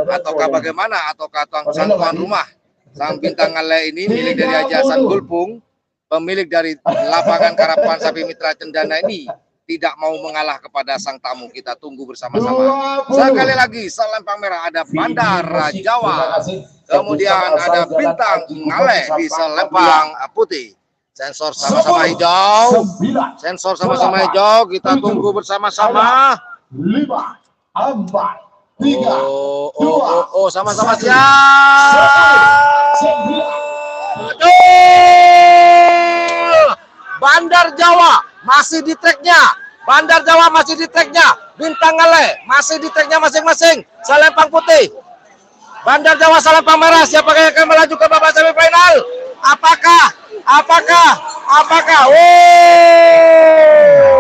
Ataukah bagaimana? Ataukah sang tuan rumah, sang Bintang Ngale ini milik dari Haji Hasan Kulpung, pemilik dari lapangan karapan sapi Mitra Cendana ini, tidak mau mengalah kepada sang tamu? Kita tunggu bersama-sama. Sekali lagi, selempang merah ada Bandar Jawa, kemudian ada Bintang Ngale di selempang putih. Sensor sama-sama hijau, kita tunggu bersama-sama. 5, 4, 3, sama-sama siap. Bandar Jawa masih di tracknya. Bintang Ngale masih di tracknya masing-masing. Selempang putih, Bandar Jawa, selempang merah. Siapa yang akan melaju ke babak semifinal? Apakah?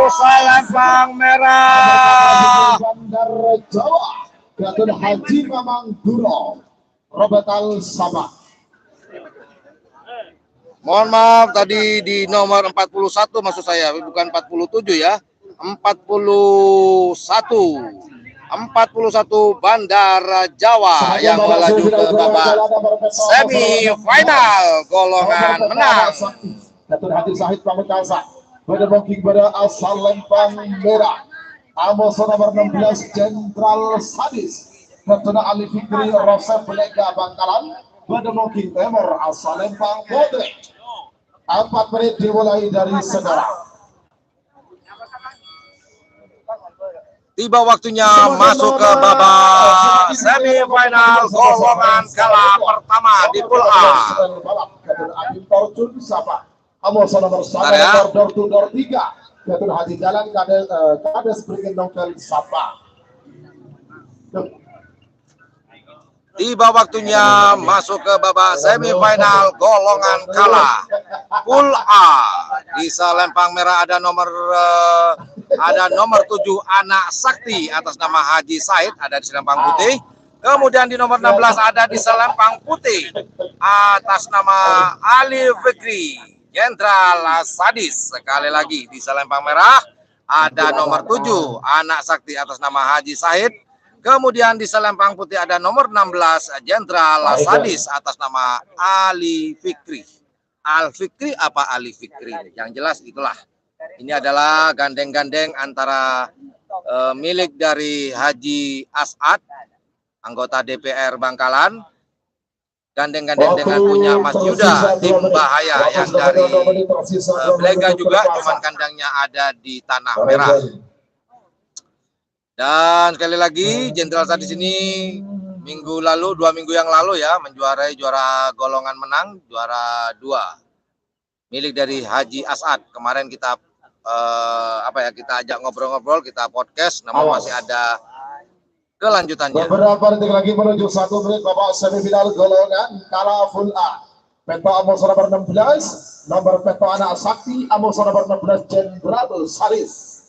Selempang merah. Bandar Jawa, Gatot Haji Mamang Duro, Robetal Sabah. Mohon maaf tadi di nomor 41 maksud saya, bukan 47 ya. 41 Bandar Jawa yang melaju ke babak semifinal golongan menang. Gatot Haji Sahid Pamekasan berdebongking pada asal lempang merah. Amos nomor 16 Jenderal Sadis. Gatot Ali Fikri Rosef Lega Bangkalan berdebongking Timur asal lempang Bodre. 4 menit dimulai dari sekarang. Tiba waktunya masuk ke babak semifinal golongan kala pertama di Pool A. Amos nomor 1 door 3. Gatot Haji Jalan Kades Beringin Nongkel Sabah. Tiba waktunya masuk ke babak semifinal golongan kalah. Pool A. Di selempang merah ada nomor 7 Anak Sakti atas nama Haji Said ada di selempang putih. Kemudian di nomor 16 ada di selempang putih atas nama Ali Fikri Jenderal Sadis. Sekali lagi di selempang merah ada nomor 7 Anak Sakti atas nama Haji Said. Kemudian di selempang putih ada nomor 16 Jenderal Sadis atas nama Ali Fikri. Al Fikri apa Ali Fikri? Yang jelas itulah. Ini adalah gandeng-gandeng antara milik dari Haji As'ad, anggota DPR Bangkalan. Gandeng-gandeng dengan punya Mas Yuda, tim bahaya yang dari Blega juga, cuman kandangnya ada di Tanah Merah. Dan sekali lagi Jenderal Sadis ini minggu lalu, 2 minggu yang lalu ya, menjuarai juara golongan menang, juara 2 milik dari Haji As'ad. Kemarin kita kita ajak ngobrol-ngobrol, kita podcast, namun masih ada kelanjutannya. Beberapa detik lagi menuju 1 menit babak semifinal golongan kalah full A. Peto Amos nomor 16, nomor Peto Anak Sakti, Amos nomor 16 Jenderal Sadis.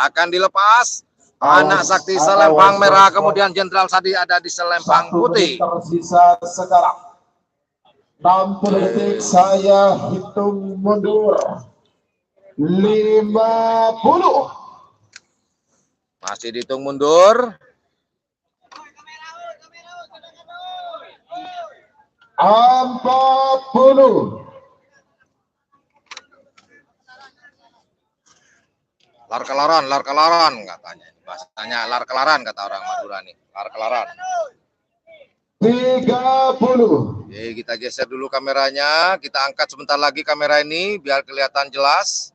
Akan dilepas. Anak Sakti selempang merah, kemudian Jenderal Sadis ada di selempang putih. Tersisa sekarang 60 detik, saya hitung mundur. 50. Masih dihitung mundur. 40. Lar-kelaran katanya. Bahasanya lar-kelaran kata orang Madura nih. Lar-kelaran. 30. Oke, kita geser dulu kameranya. Kita angkat sebentar lagi kamera ini biar kelihatan jelas.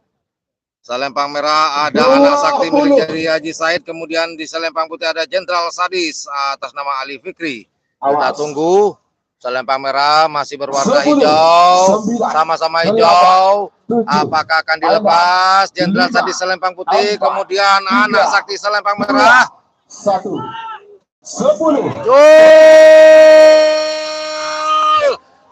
Selempang merah ada Anak Sakti milik dari Haji Said. Kemudian di selempang putih ada Jenderal Sadis atas nama Ali Fikri. Kita tunggu. Selempang merah masih berwarna hijau, sama-sama hijau. Apakah akan dilepas? Jenderal Sadis selempang putih, kemudian Anak Sakti selempang merah. 1. 10.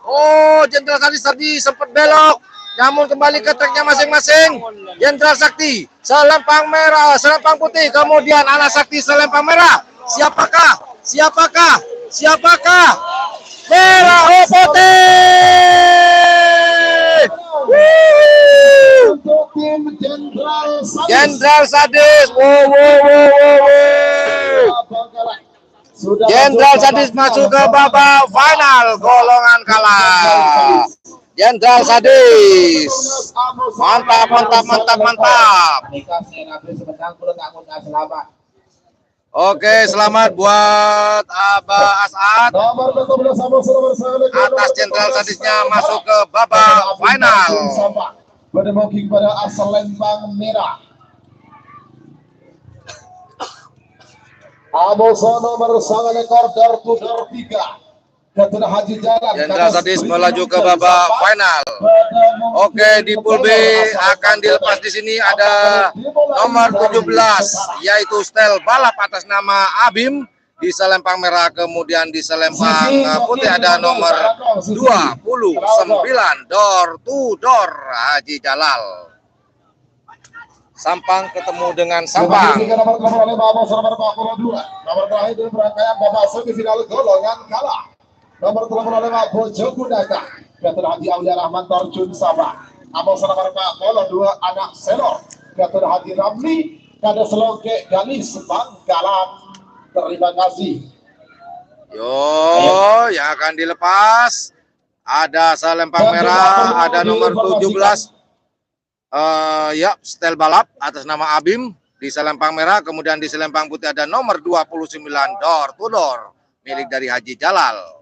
Oh, Jenderal Sadis tadi sempat belok, namun kembali ke tracknya masing-masing. Jenderal Sakti selempang merah, selempang putih, kemudian Anak Sakti selempang merah. Siapakah? Siapakah? Siapakah? Merah putih. Untuk tim Jenderal Sadis. Jenderal Sadis. Jenderal Sadis masuk ke babak final golongan kalah. Jenderal Sadis. Mantap, mantap, mantap, mantap. Oke, selamat buat Abah As'ad atas Jenderal Sadisnya masuk ke babak final. Berdemoki kepada asal Lembang Merah. Amoso nomor 1 ekor Dor 3. Jenderal Sadis melaju ke babak final. Oke, di pool B akan dilepas di sini ada nomor 17 yaitu Stel Balap atas nama Abim di selempang merah, kemudian di selempang putih ada nomor 29 Door to Door Haji Jalal. Sampang ketemu dengan Sampang. Nomor terakhir di rangkaian babak semifinal golongan kalah. Nomor 35 Bojo Kudaka, Gatot Haji Aulia Rahman Torjun Sabah. Amos nomor 42 Anak Selor, Gatot Haji Ramli, Kade Selongke Galis Bangkalan. Terima kasih. Yo, yang akan dilepas ada selempang merah, ada nomor 17 Stel Balap atas nama Abim di selempang merah, kemudian di selempang putih ada nomor 29 Door to Door milik dari Haji Jalal.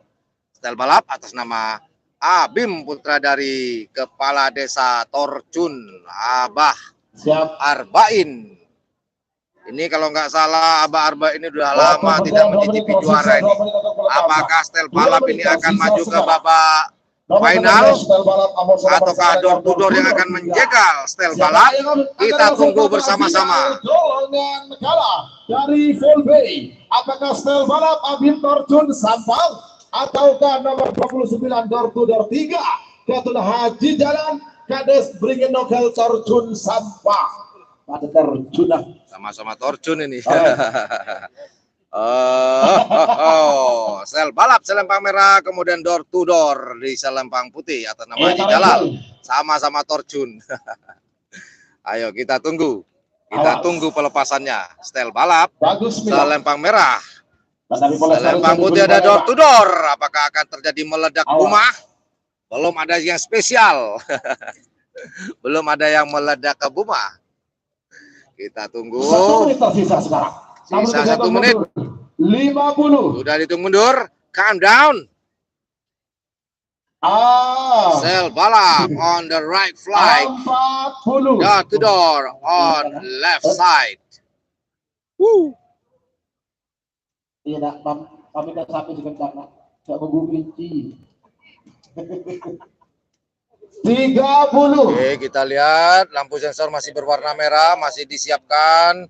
Stel Balap atas nama Abim, putra dari Kepala Desa Torjun Abah Arba'in. Ini kalau nggak salah Abah Arba'in ini sudah lama tidak mencicipi juara ini. Apakah Stel Balap ini akan maju ke babak final ataukah Door to Door yang akan menjegal Stel Balap? Kita tunggu bersama-sama. Golongan kalah dari Full Bay. Apakah style balap Abim Torjun Sampang ataukah nomor 29 door to door 3 Ketua Haji Jalan Kades Beringin Novel Torjun Sampang. Pada terjun Sama-sama Torjun ini. Oh. Sel balap selempang merah, kemudian door to door di selempang putih atas nama Haji Jalal, sama-sama Torjun. Ayo kita tunggu pelepasannya. Stel balap selempang merah, selempang putih ada door to door. Apakah akan terjadi meledak rumah? Belum ada yang spesial. Belum ada yang meledak ke rumah. Kita tunggu. 1 menit tersisa sekarang. Sisa 1 menit. 50. Sudah dihitung mundur. Calm down. Sel balap on the right flight. 40. Door to door on left side. Iya, nak, kami kan sampai di kencang, nak. Tidak menggugah kelinci. 30. Oke, kita lihat lampu sensor masih berwarna merah, masih disiapkan.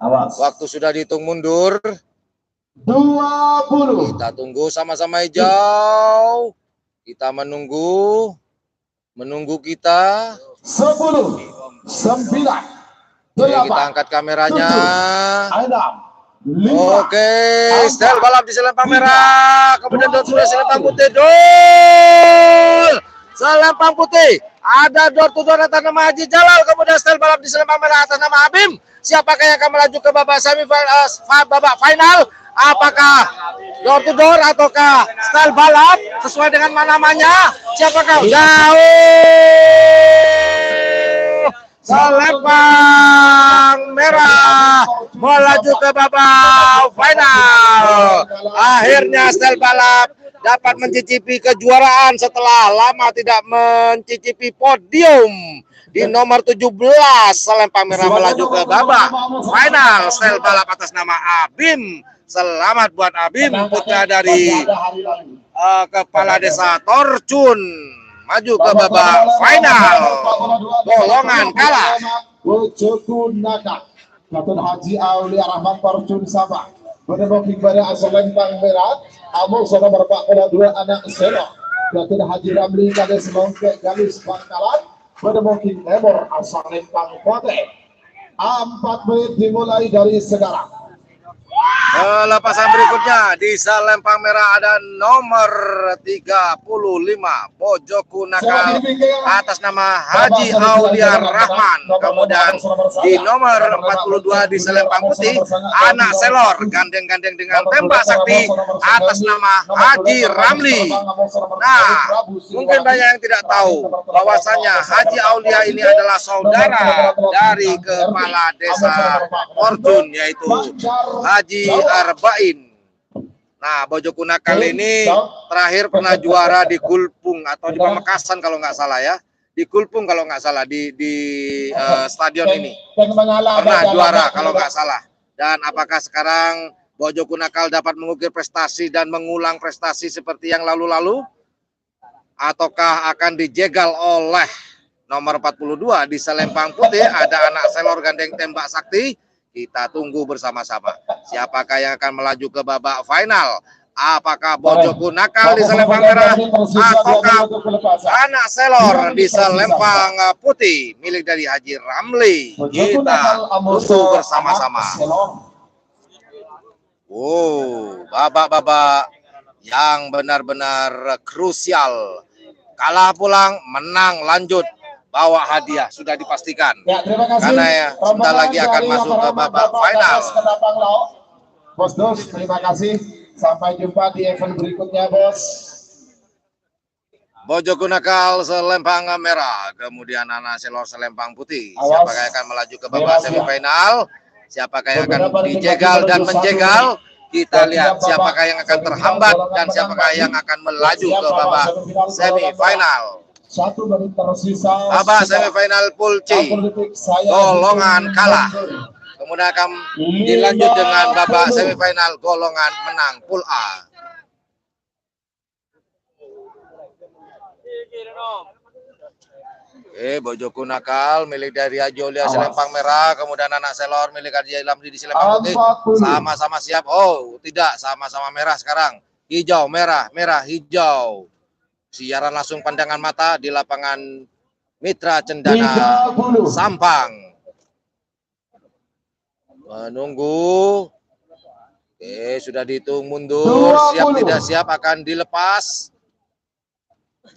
Awas. Waktu sudah dihitung mundur. 20. Kita tunggu sama-sama hijau. Kita menunggu kita. 10. 9. Oke, kita angkat kameranya. 6. 5. Oke, stel balap di selempang merah. Kemudian sudah selempang putih. Dol. Selempang putih. Ada door to door atas nama Haji Jalal. Kemudian stel balap di selempang merah atas nama Abim. Siapakah yang akan melaju ke babak babak final? Apakah door to door ataukah stel balap sesuai dengan namanya? Siapakah? Jauh. Selempang merah melaju ke babak final. Akhirnya stel balap dapat mencicipi kejuaraan setelah lama tidak mencicipi podium. Di nomor 17 selempang merah melaju ke babak final. Stel balap atas nama Abim. Selamat buat Abim, putra dari Kepala Desa Torjun. Maju ke babak final. Golongan kalah. Ketua Haji Aulia Rahman Torjun Sabah. Menemukan pada selempang merah. Amo sama berpak pada 2 anak seno. Ketua Haji Ramli Kades Mongke Galis Bangkalan. Menemukan Emor asal Lempang Kote. 4 menit dimulai dari sekarang. Pelepasan berikutnya di selempang merah ada nomor 35 Bojoku Nakal atas nama Haji Aulia Rahman. Kemudian di nomor 42 di selempang putih anak selor gandeng-gandeng dengan tembak sakti atas nama Haji Ramli. Nah, mungkin banyak yang tidak tahu bahwasanya Haji Aulia ini adalah saudara dari Kepala Desa Torjun, yaitu Haji Arba'in. Nah, Bojoku Nakal ini terakhir pernah juara di Gulpung atau di Pamekasan kalau nggak salah ya. Di Gulpung kalau nggak salah di stadion ini. Pernah juara kalau nggak salah. Dan apakah sekarang Bojoku Nakal dapat mengukir prestasi dan mengulang prestasi seperti yang lalu-lalu? Ataukah akan dijegal oleh nomor 42 di selempang putih ada anak selor gandeng tembak sakti? Kita tunggu bersama-sama. Siapakah yang akan melaju ke babak final? Apakah Bojoku Nakal di selempang merah ataukah anak selor di selempang putih milik dari Haji Ramli? Kita tunggu bersama-sama. Babak-babak yang benar-benar krusial. Kalah pulang, menang lanjut. Bawa hadiah sudah dipastikan. Ya, terima kasih. Karena ya sebentar lagi akan masuk ke babak final. Bos Dos, terima kasih. Sampai jumpa di event berikutnya, Bos. Bojoku Nakal selempang merah, kemudian anak selor selempang putih. Siapakah yang akan melaju ke babak semifinal? Siapakah yang akan dijegal dan menjegal? Kita lihat siapakah yang akan terhambat dan siapakah yang akan melaju ke babak semifinal. 1 menit tersisa. Babak semifinal pool C, golongan kalah. Kemudian akan dilanjut dengan babak semifinal golongan menang pool A. Bojoku Nakal milik dari Haji Olia selempang merah, kemudian Anak Selor milik Haji Lamdi di selempang putih. Sama-sama siap. Oh, tidak, sama-sama merah sekarang. Hijau, merah, merah, hijau. Siaran langsung pandangan mata di lapangan Mitra Cendana Sampang. Menunggu. Sudah dihitung mundur. Siap tidak siap akan dilepas.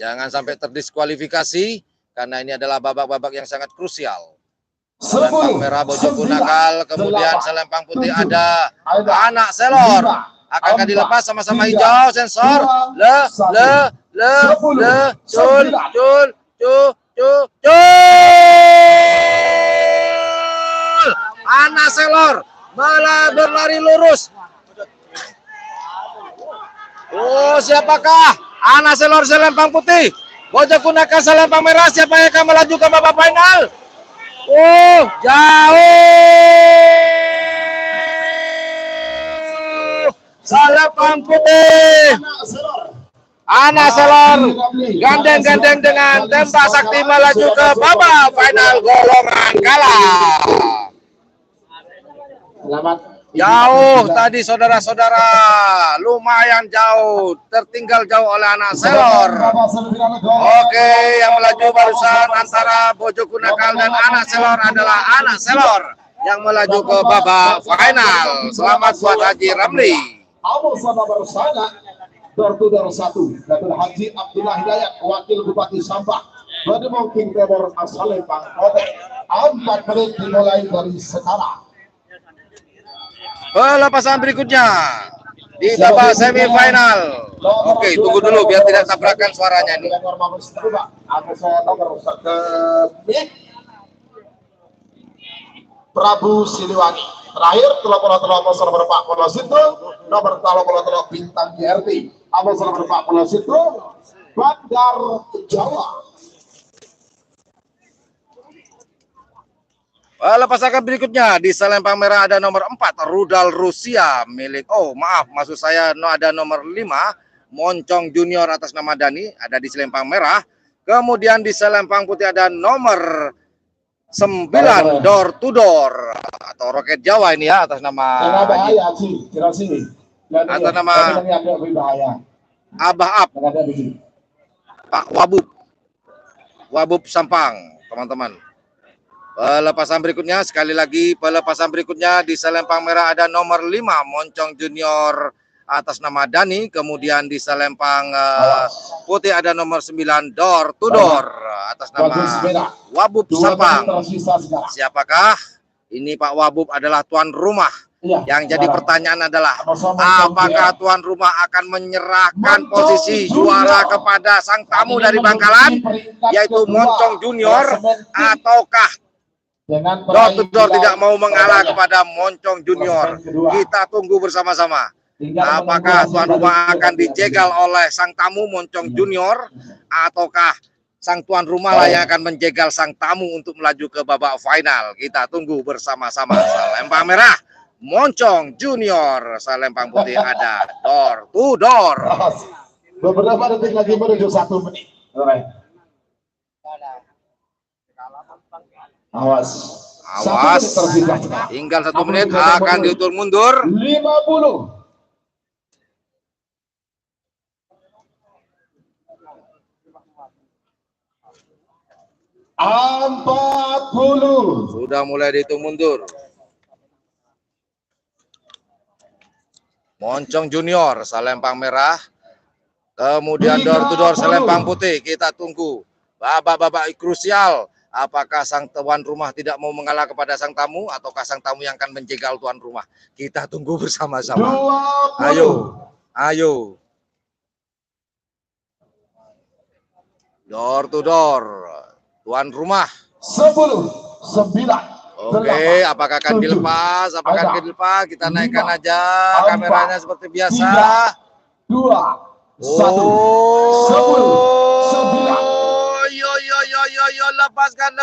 Jangan sampai terdiskualifikasi. Karena ini adalah babak-babak yang sangat krusial. Selempang merah Bojoku Nakal, kemudian selempang putih ada Anak Selor. Akankah dilepas sama-sama hijau, sensor, cul. Anak Selor malah berlari lurus. Oh, siapakah? Anak Selor selempang putih. Bojoku Nakal selempang merah, siapa yang akan melaju ke babak final? Oh, jauh. Selempang putih. Anak Selor gandeng-gandeng dengan tembak sakti melaju ke babak final golongan kalah. Selamat. Jauh tadi saudara-saudara, lumayan jauh, tertinggal jauh oleh Anak Selor. Oke, yang melaju barusan antara Bojoku Nakal dan Anak Selor adalah Anak Selor yang melaju ke babak final. Selamat buat Haji Ramli. Awal sama bersama door-to-door 1 Datuk Haji Abdullah Hidayat, Wakil Bupati Sampang. Pada mungkin Timur asal Lembang Kota. 4 menit dimulai dari sekarang. Pelepasan berikutnya di babak semifinal. Oke, tunggu dulu biar tidak tabrakan suaranya nih. Prabu Siliwangi. Terakhir telur nomor 40 itu nomor telur bintang GRT. Nomor 40 itu Bandar Jawa. Lepasan berikutnya di selempang merah ada nomor 4 Rudal Rusia milik maksud saya ada nomor 5 Moncong Junior atas nama Dani ada di selempang merah. Kemudian di selempang putih ada nomor 9 Door to Door atau Roket Jawa ini ya atas nama atas nama Abah Ab Pak Wabub Sampang, teman-teman. Pelepasan berikutnya sekali lagi di selempang merah ada nomor 5 Moncong Junior atas nama Dani, kemudian di selempang putih ada nomor 9 Door to Door atas nama Wabub Sampang. Siapakah? Ini Pak Wabub adalah tuan rumah. Yang jadi pertanyaan adalah apakah tuan rumah akan menyerahkan posisi juara kepada sang tamu dari Bangkalan yaitu Moncong Junior, ataukah Door to Door tidak mau mengalah kepada Moncong Junior? Kita tunggu bersama-sama. Apakah tuan rumah akan dijegal oleh sang tamu Moncong Junior, ataukah sang tuan rumah lah yang akan menjegal sang tamu untuk melaju ke babak final? Kita tunggu bersama-sama. Selempang merah Moncong Junior, selempang putih ada Door to Door. Beberapa detik lagi menuju 1 menit. Awas. Tinggal 1 menit akan dihitung mundur. 50. Sudah mulai dihitung mundur. Moncong Junior selempang merah, kemudian Door to Door selempang putih. Kita tunggu babak-babak krusial. Apakah sang tuan rumah tidak mau mengalah kepada sang tamu, ataukah sang tamu yang akan menjegal tuan rumah? Kita tunggu bersama-sama. Ayo. Door to Door, tuan rumah. 10, 9. Oke, apakah akan dilepas? Kita naikkan aja kameranya seperti biasa. 3, 2, 1. 10, 9. Yo, lepaskan.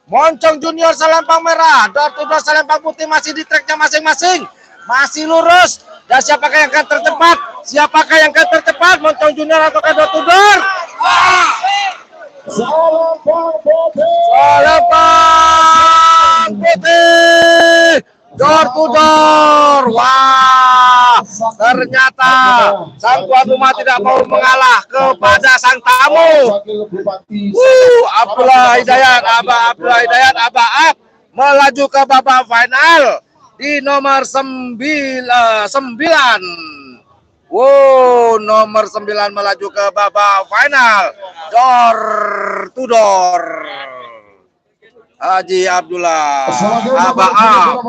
Moncong Junior selempang merah, Door to Door selempang putih masih di tracknya masing-masing. masih lurus. Dan siapakah yang akan tercepat? Siapakah yang akan tercepat? Moncong Junior atau door to door? Salempang Putih. Salempang Putih. Door to door. Wah, ternyata sang tuan rumah tidak mau mengalah kepada sang tamu. Abdullah Hidayat, Abdullah Hidayat, Ab melaju ke babak final di nomor 9. Wow, nomor 9 melaju ke babak final. Door to door. Haji Abdullah, Ab.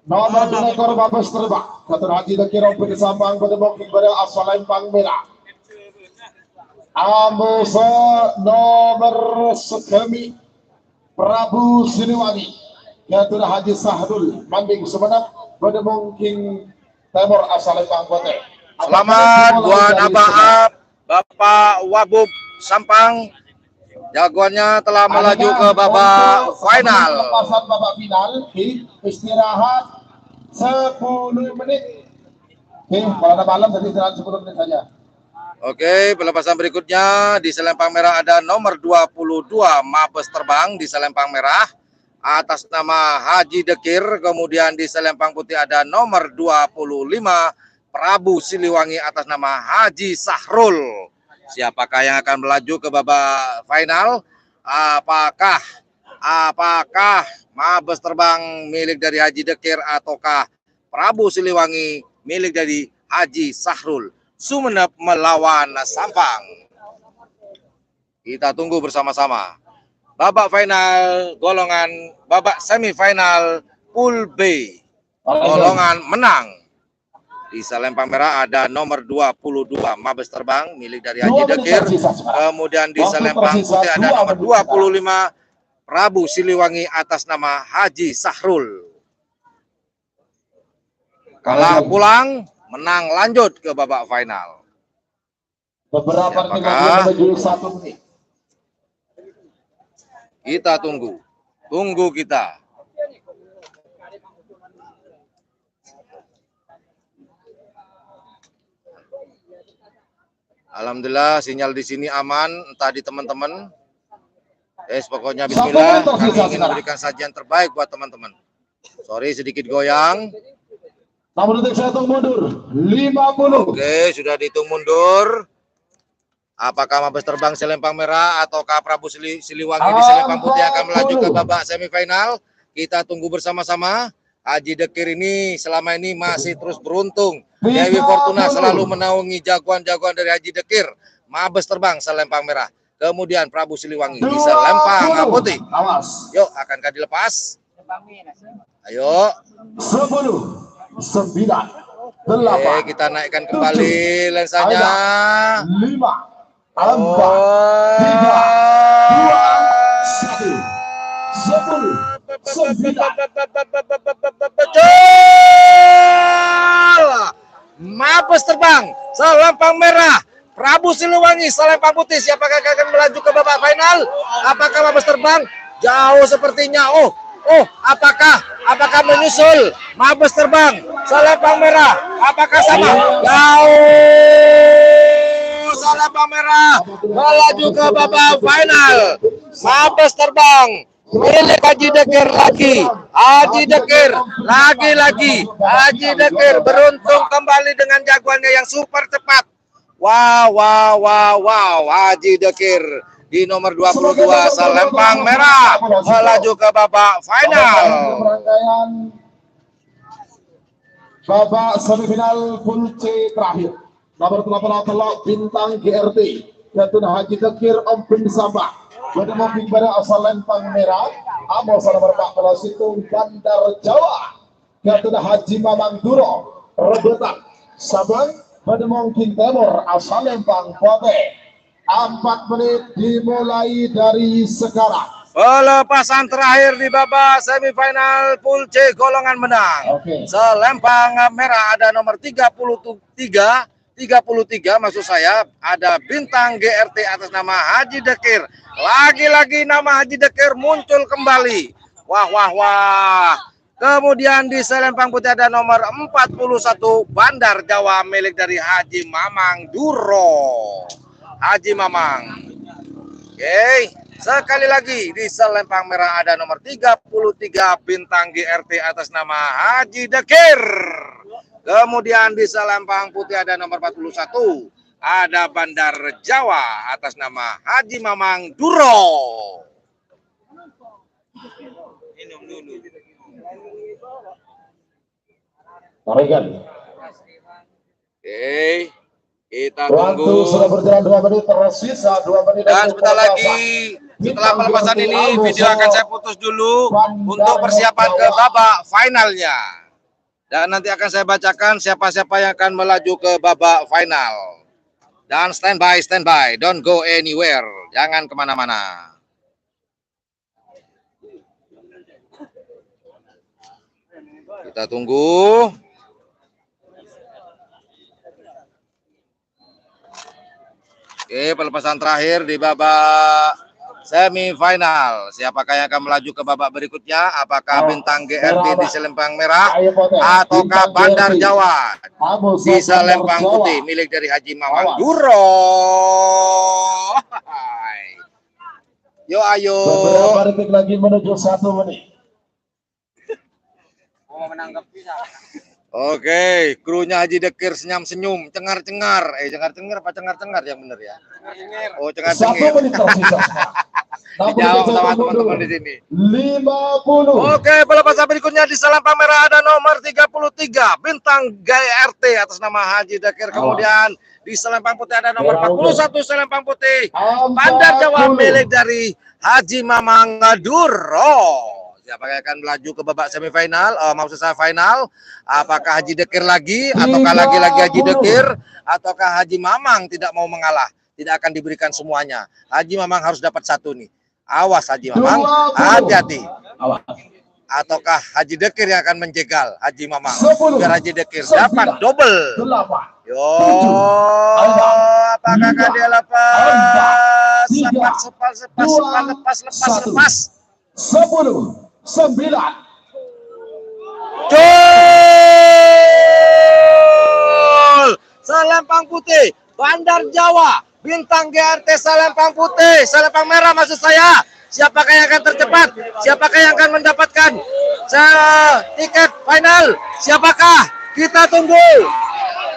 Nomor 2 ekor babas terbang. Kata Haji Dekir Ompin Sambang bertemu kepada asal Lempang Merah. Ambosa nomor sekami Prabu Siliwangi. Kata Haji Sahrul Manding Sumenep bertemu King Timur asal Lempang Putih. Selamat buat Ab, Bapak Wabub Sampang. Jagoannya telah melaju ke babak final. Lepasan babak final, istirahat 10 menit. Oke, kalau ada malam jadi istirahat 10 menit saja. Oke, pelepasan berikutnya di Selempang Merah ada nomor 22 Mabes Terbang di Selempang Merah atas nama Haji Dekir. Kemudian di Selempang Putih ada nomor 25 Prabu Siliwangi atas nama Haji Sahrul. Siapakah yang akan melaju ke babak final? Apakah Mabes Terbang milik dari Haji Dekir ataukah Prabu Siliwangi milik dari Haji Sahrul? Sumenep melawan Sampang. Kita tunggu bersama-sama. Babak final babak semifinal Pool B. Golongan menang. Di Selempang Merah ada nomor 22 Mabes Terbang milik dari Haji Dekir. Kemudian di Selempang Putih ada nomor 25 Prabu Siliwangi atas nama Haji Sahrul. Kalah pulang, menang lanjut ke babak final. Beberapa menit menuju 1 menit. Kita tunggu kita. Alhamdulillah sinyal di sini aman, entah di teman-teman. Pokoknya bismillah, kami ingin memberikan sajian terbaik buat teman-teman. Sorry sedikit goyang. 6 detik saya hitung mundur. 50. Oke, sudah dihitung mundur. Apakah Mabes Terbang Selempang Merah ataukah Prabu Siliwangi di Selempang Putih akan melaju ke babak semifinal? Kita tunggu bersama-sama. Haji Dekir ini selama ini masih terus beruntung. Dewi Fortuna selalu menaungi jagoan-jagoan dari Haji Dekir. Mabes Terbang Selempang Merah. Kemudian Prabu Siliwangi di Selempang Putih. Yuk, akankah dilepas? Ayo. 10, 9, 8. Oke, kita naikkan kembali lensanya. 5, 4, 3, 2, 1. 10, 9. Mabes Terbang Selempang Merah, Prabu Siliwangi Selempang Putih. Siapakah akan melaju ke babak final? Apakah Mabes Terbang jauh sepertinya? Apakah menyusul Mabes Terbang Selempang Merah? Apakah sama? Jauh Selempang Merah melaju ke babak final. Mabes Terbang milik Haji Dekir lagi. Haji Dekir lagi-lagi. Haji Dekir beruntung kembali dengan jagoannya yang super cepat. Wow. Haji Dekir di nomor 22 Selempang Merah melaju ke babak final. Babak semifinal Pool C terakhir. Nomor 88 Bintang GRT. Yaitu Haji Dekir Ompin Sambang. Bertemu kepada asal Lempang Merah, Amos nomor 14 itu Bandar Jawa. Yaitu Haji Mamang Duro, rebutan Sabang bertemu King Timur asal Lempang Putih. 4 menit dimulai dari sekarang. Pelepasan terakhir di babak semifinal Pool C golongan menang. Selempang Merah ada nomor 33 maksud saya, ada Bintang GRT atas nama Haji Dekir. Lagi-lagi nama Haji Dekir muncul kembali. Wah. Kemudian di selempang putih ada nomor 41 Bandar Jawa milik dari Haji Mamang Duro. Haji Mamang. Oke, sekali lagi di selempang merah ada nomor 33 Bintang GRT atas nama Haji Dekir. Kemudian di selempang putih ada nomor 41 ada Bandar Jawa atas nama Haji Mamang Duro. Minum dulu. Tarikan. Oke, kita Waktu tunggu. sudah berjalan 2 menit, tersisa 2 menit. Dan sebentar lagi setelah pelepasan ini video akan saya putus dulu untuk persiapan ke babak finalnya. Dan nanti akan saya bacakan siapa-siapa yang akan melaju ke babak final. Dan standby, don't go anywhere, jangan kemana-mana. Kita tunggu. Oke, pelepasan terakhir di babak semifinal. Siapakah yang akan melaju ke babak berikutnya? Apakah Bintang GRT di selempang merah ataukah Bandar Jawa di selempang putih milik dari Haji Mamang Duro? Yo ayo. Beberapa detik lagi menuju 1 menit. Mau menangkap bisa. Oke, krunya Haji Dekir senyum-senyum, cengar-cengar. Cengar-cengar apa cengar-cengar yang benar ya? Oh, 1 cengar-cengir. menit tersisa. Dijawab sama teman-teman di sini. 50. Oke, pelepasan berikutnya di selempang merah ada nomor 33 Bintang GRT atas nama Haji Dekir. Kemudian di selempang putih ada nomor 41 selempang putih Bandar Jawa milik dari Haji Mamang Duro. Siapa yang akan melaju ke babak semifinal? Maksud saya final. Apakah Haji Dekir lagi? Ataukah lagi-lagi Haji Dekir? Ataukah Haji Mamang tidak mau mengalah? Tidak akan diberikan semuanya. Haji Mamang harus dapat 1 nih. Awas Haji Mamang, hati-hati. Ataukah Haji Dekir yang akan menjegal Haji Mamang? Biar Haji Dekir dapat double. Yo, apakah dia lepas? Lepas. 10, 9. Gol! Selempang putih, Bandar Jawa, Bintang GRT selempang putih, selempang merah maksud saya. Siapakah yang akan tercepat? Siapakah yang akan mendapatkan tiket final? Siapakah? Kita tunggu.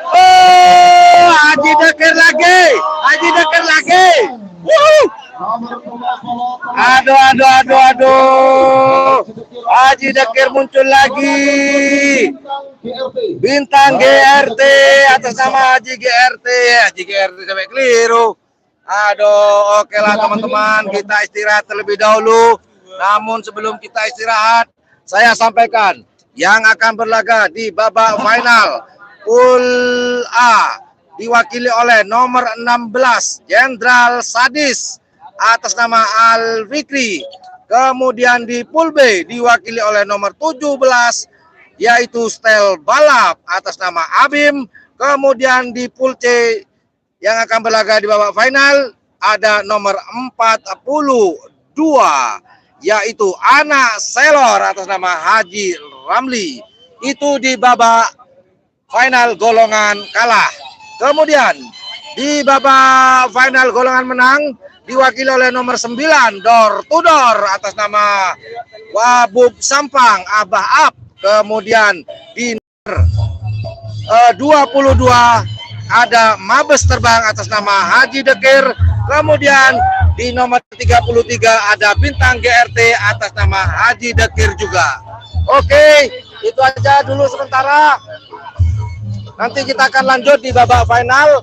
Oh, Haji Dekir lagi. Haji Dekir lagi. Aduh. Haji Dekir muncul lagi. Bintang GRT atas nama Haji GRT. Haji GRT sampai keliru. Aduh, oke lah teman-teman, kita istirahat terlebih dahulu. Namun sebelum kita istirahat, saya sampaikan yang akan berlaga di babak final Pool A diwakili oleh nomor 16 Jenderal Sadis atas nama Al Fikri. Kemudian di Pool B diwakili oleh nomor 17 yaitu Stel Balap atas nama Abim. Kemudian di Pool C yang akan berlaga di babak final ada nomor 42 yaitu Anak Selor atas nama Haji Ramli. Itu di babak final golongan kalah. Kemudian di babak final golongan menang diwakili oleh nomor 9 Door to Door atas nama Wabub Sampang Abah Ab. Kemudian di nomor 22 ada Mabes Terbang atas nama Haji Dekir. Kemudian di nomor 33 ada Bintang GRT atas nama Haji Dekir juga. Oke, itu aja dulu sementara. Nanti kita akan lanjut di babak final.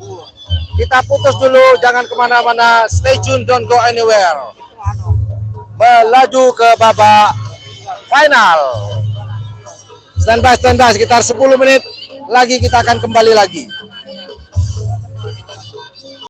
Kita putus dulu, jangan kemana-mana. Stay tune, don't go anywhere. Melaju ke babak final. Standby sekitar 10 menit lagi kita akan kembali lagi.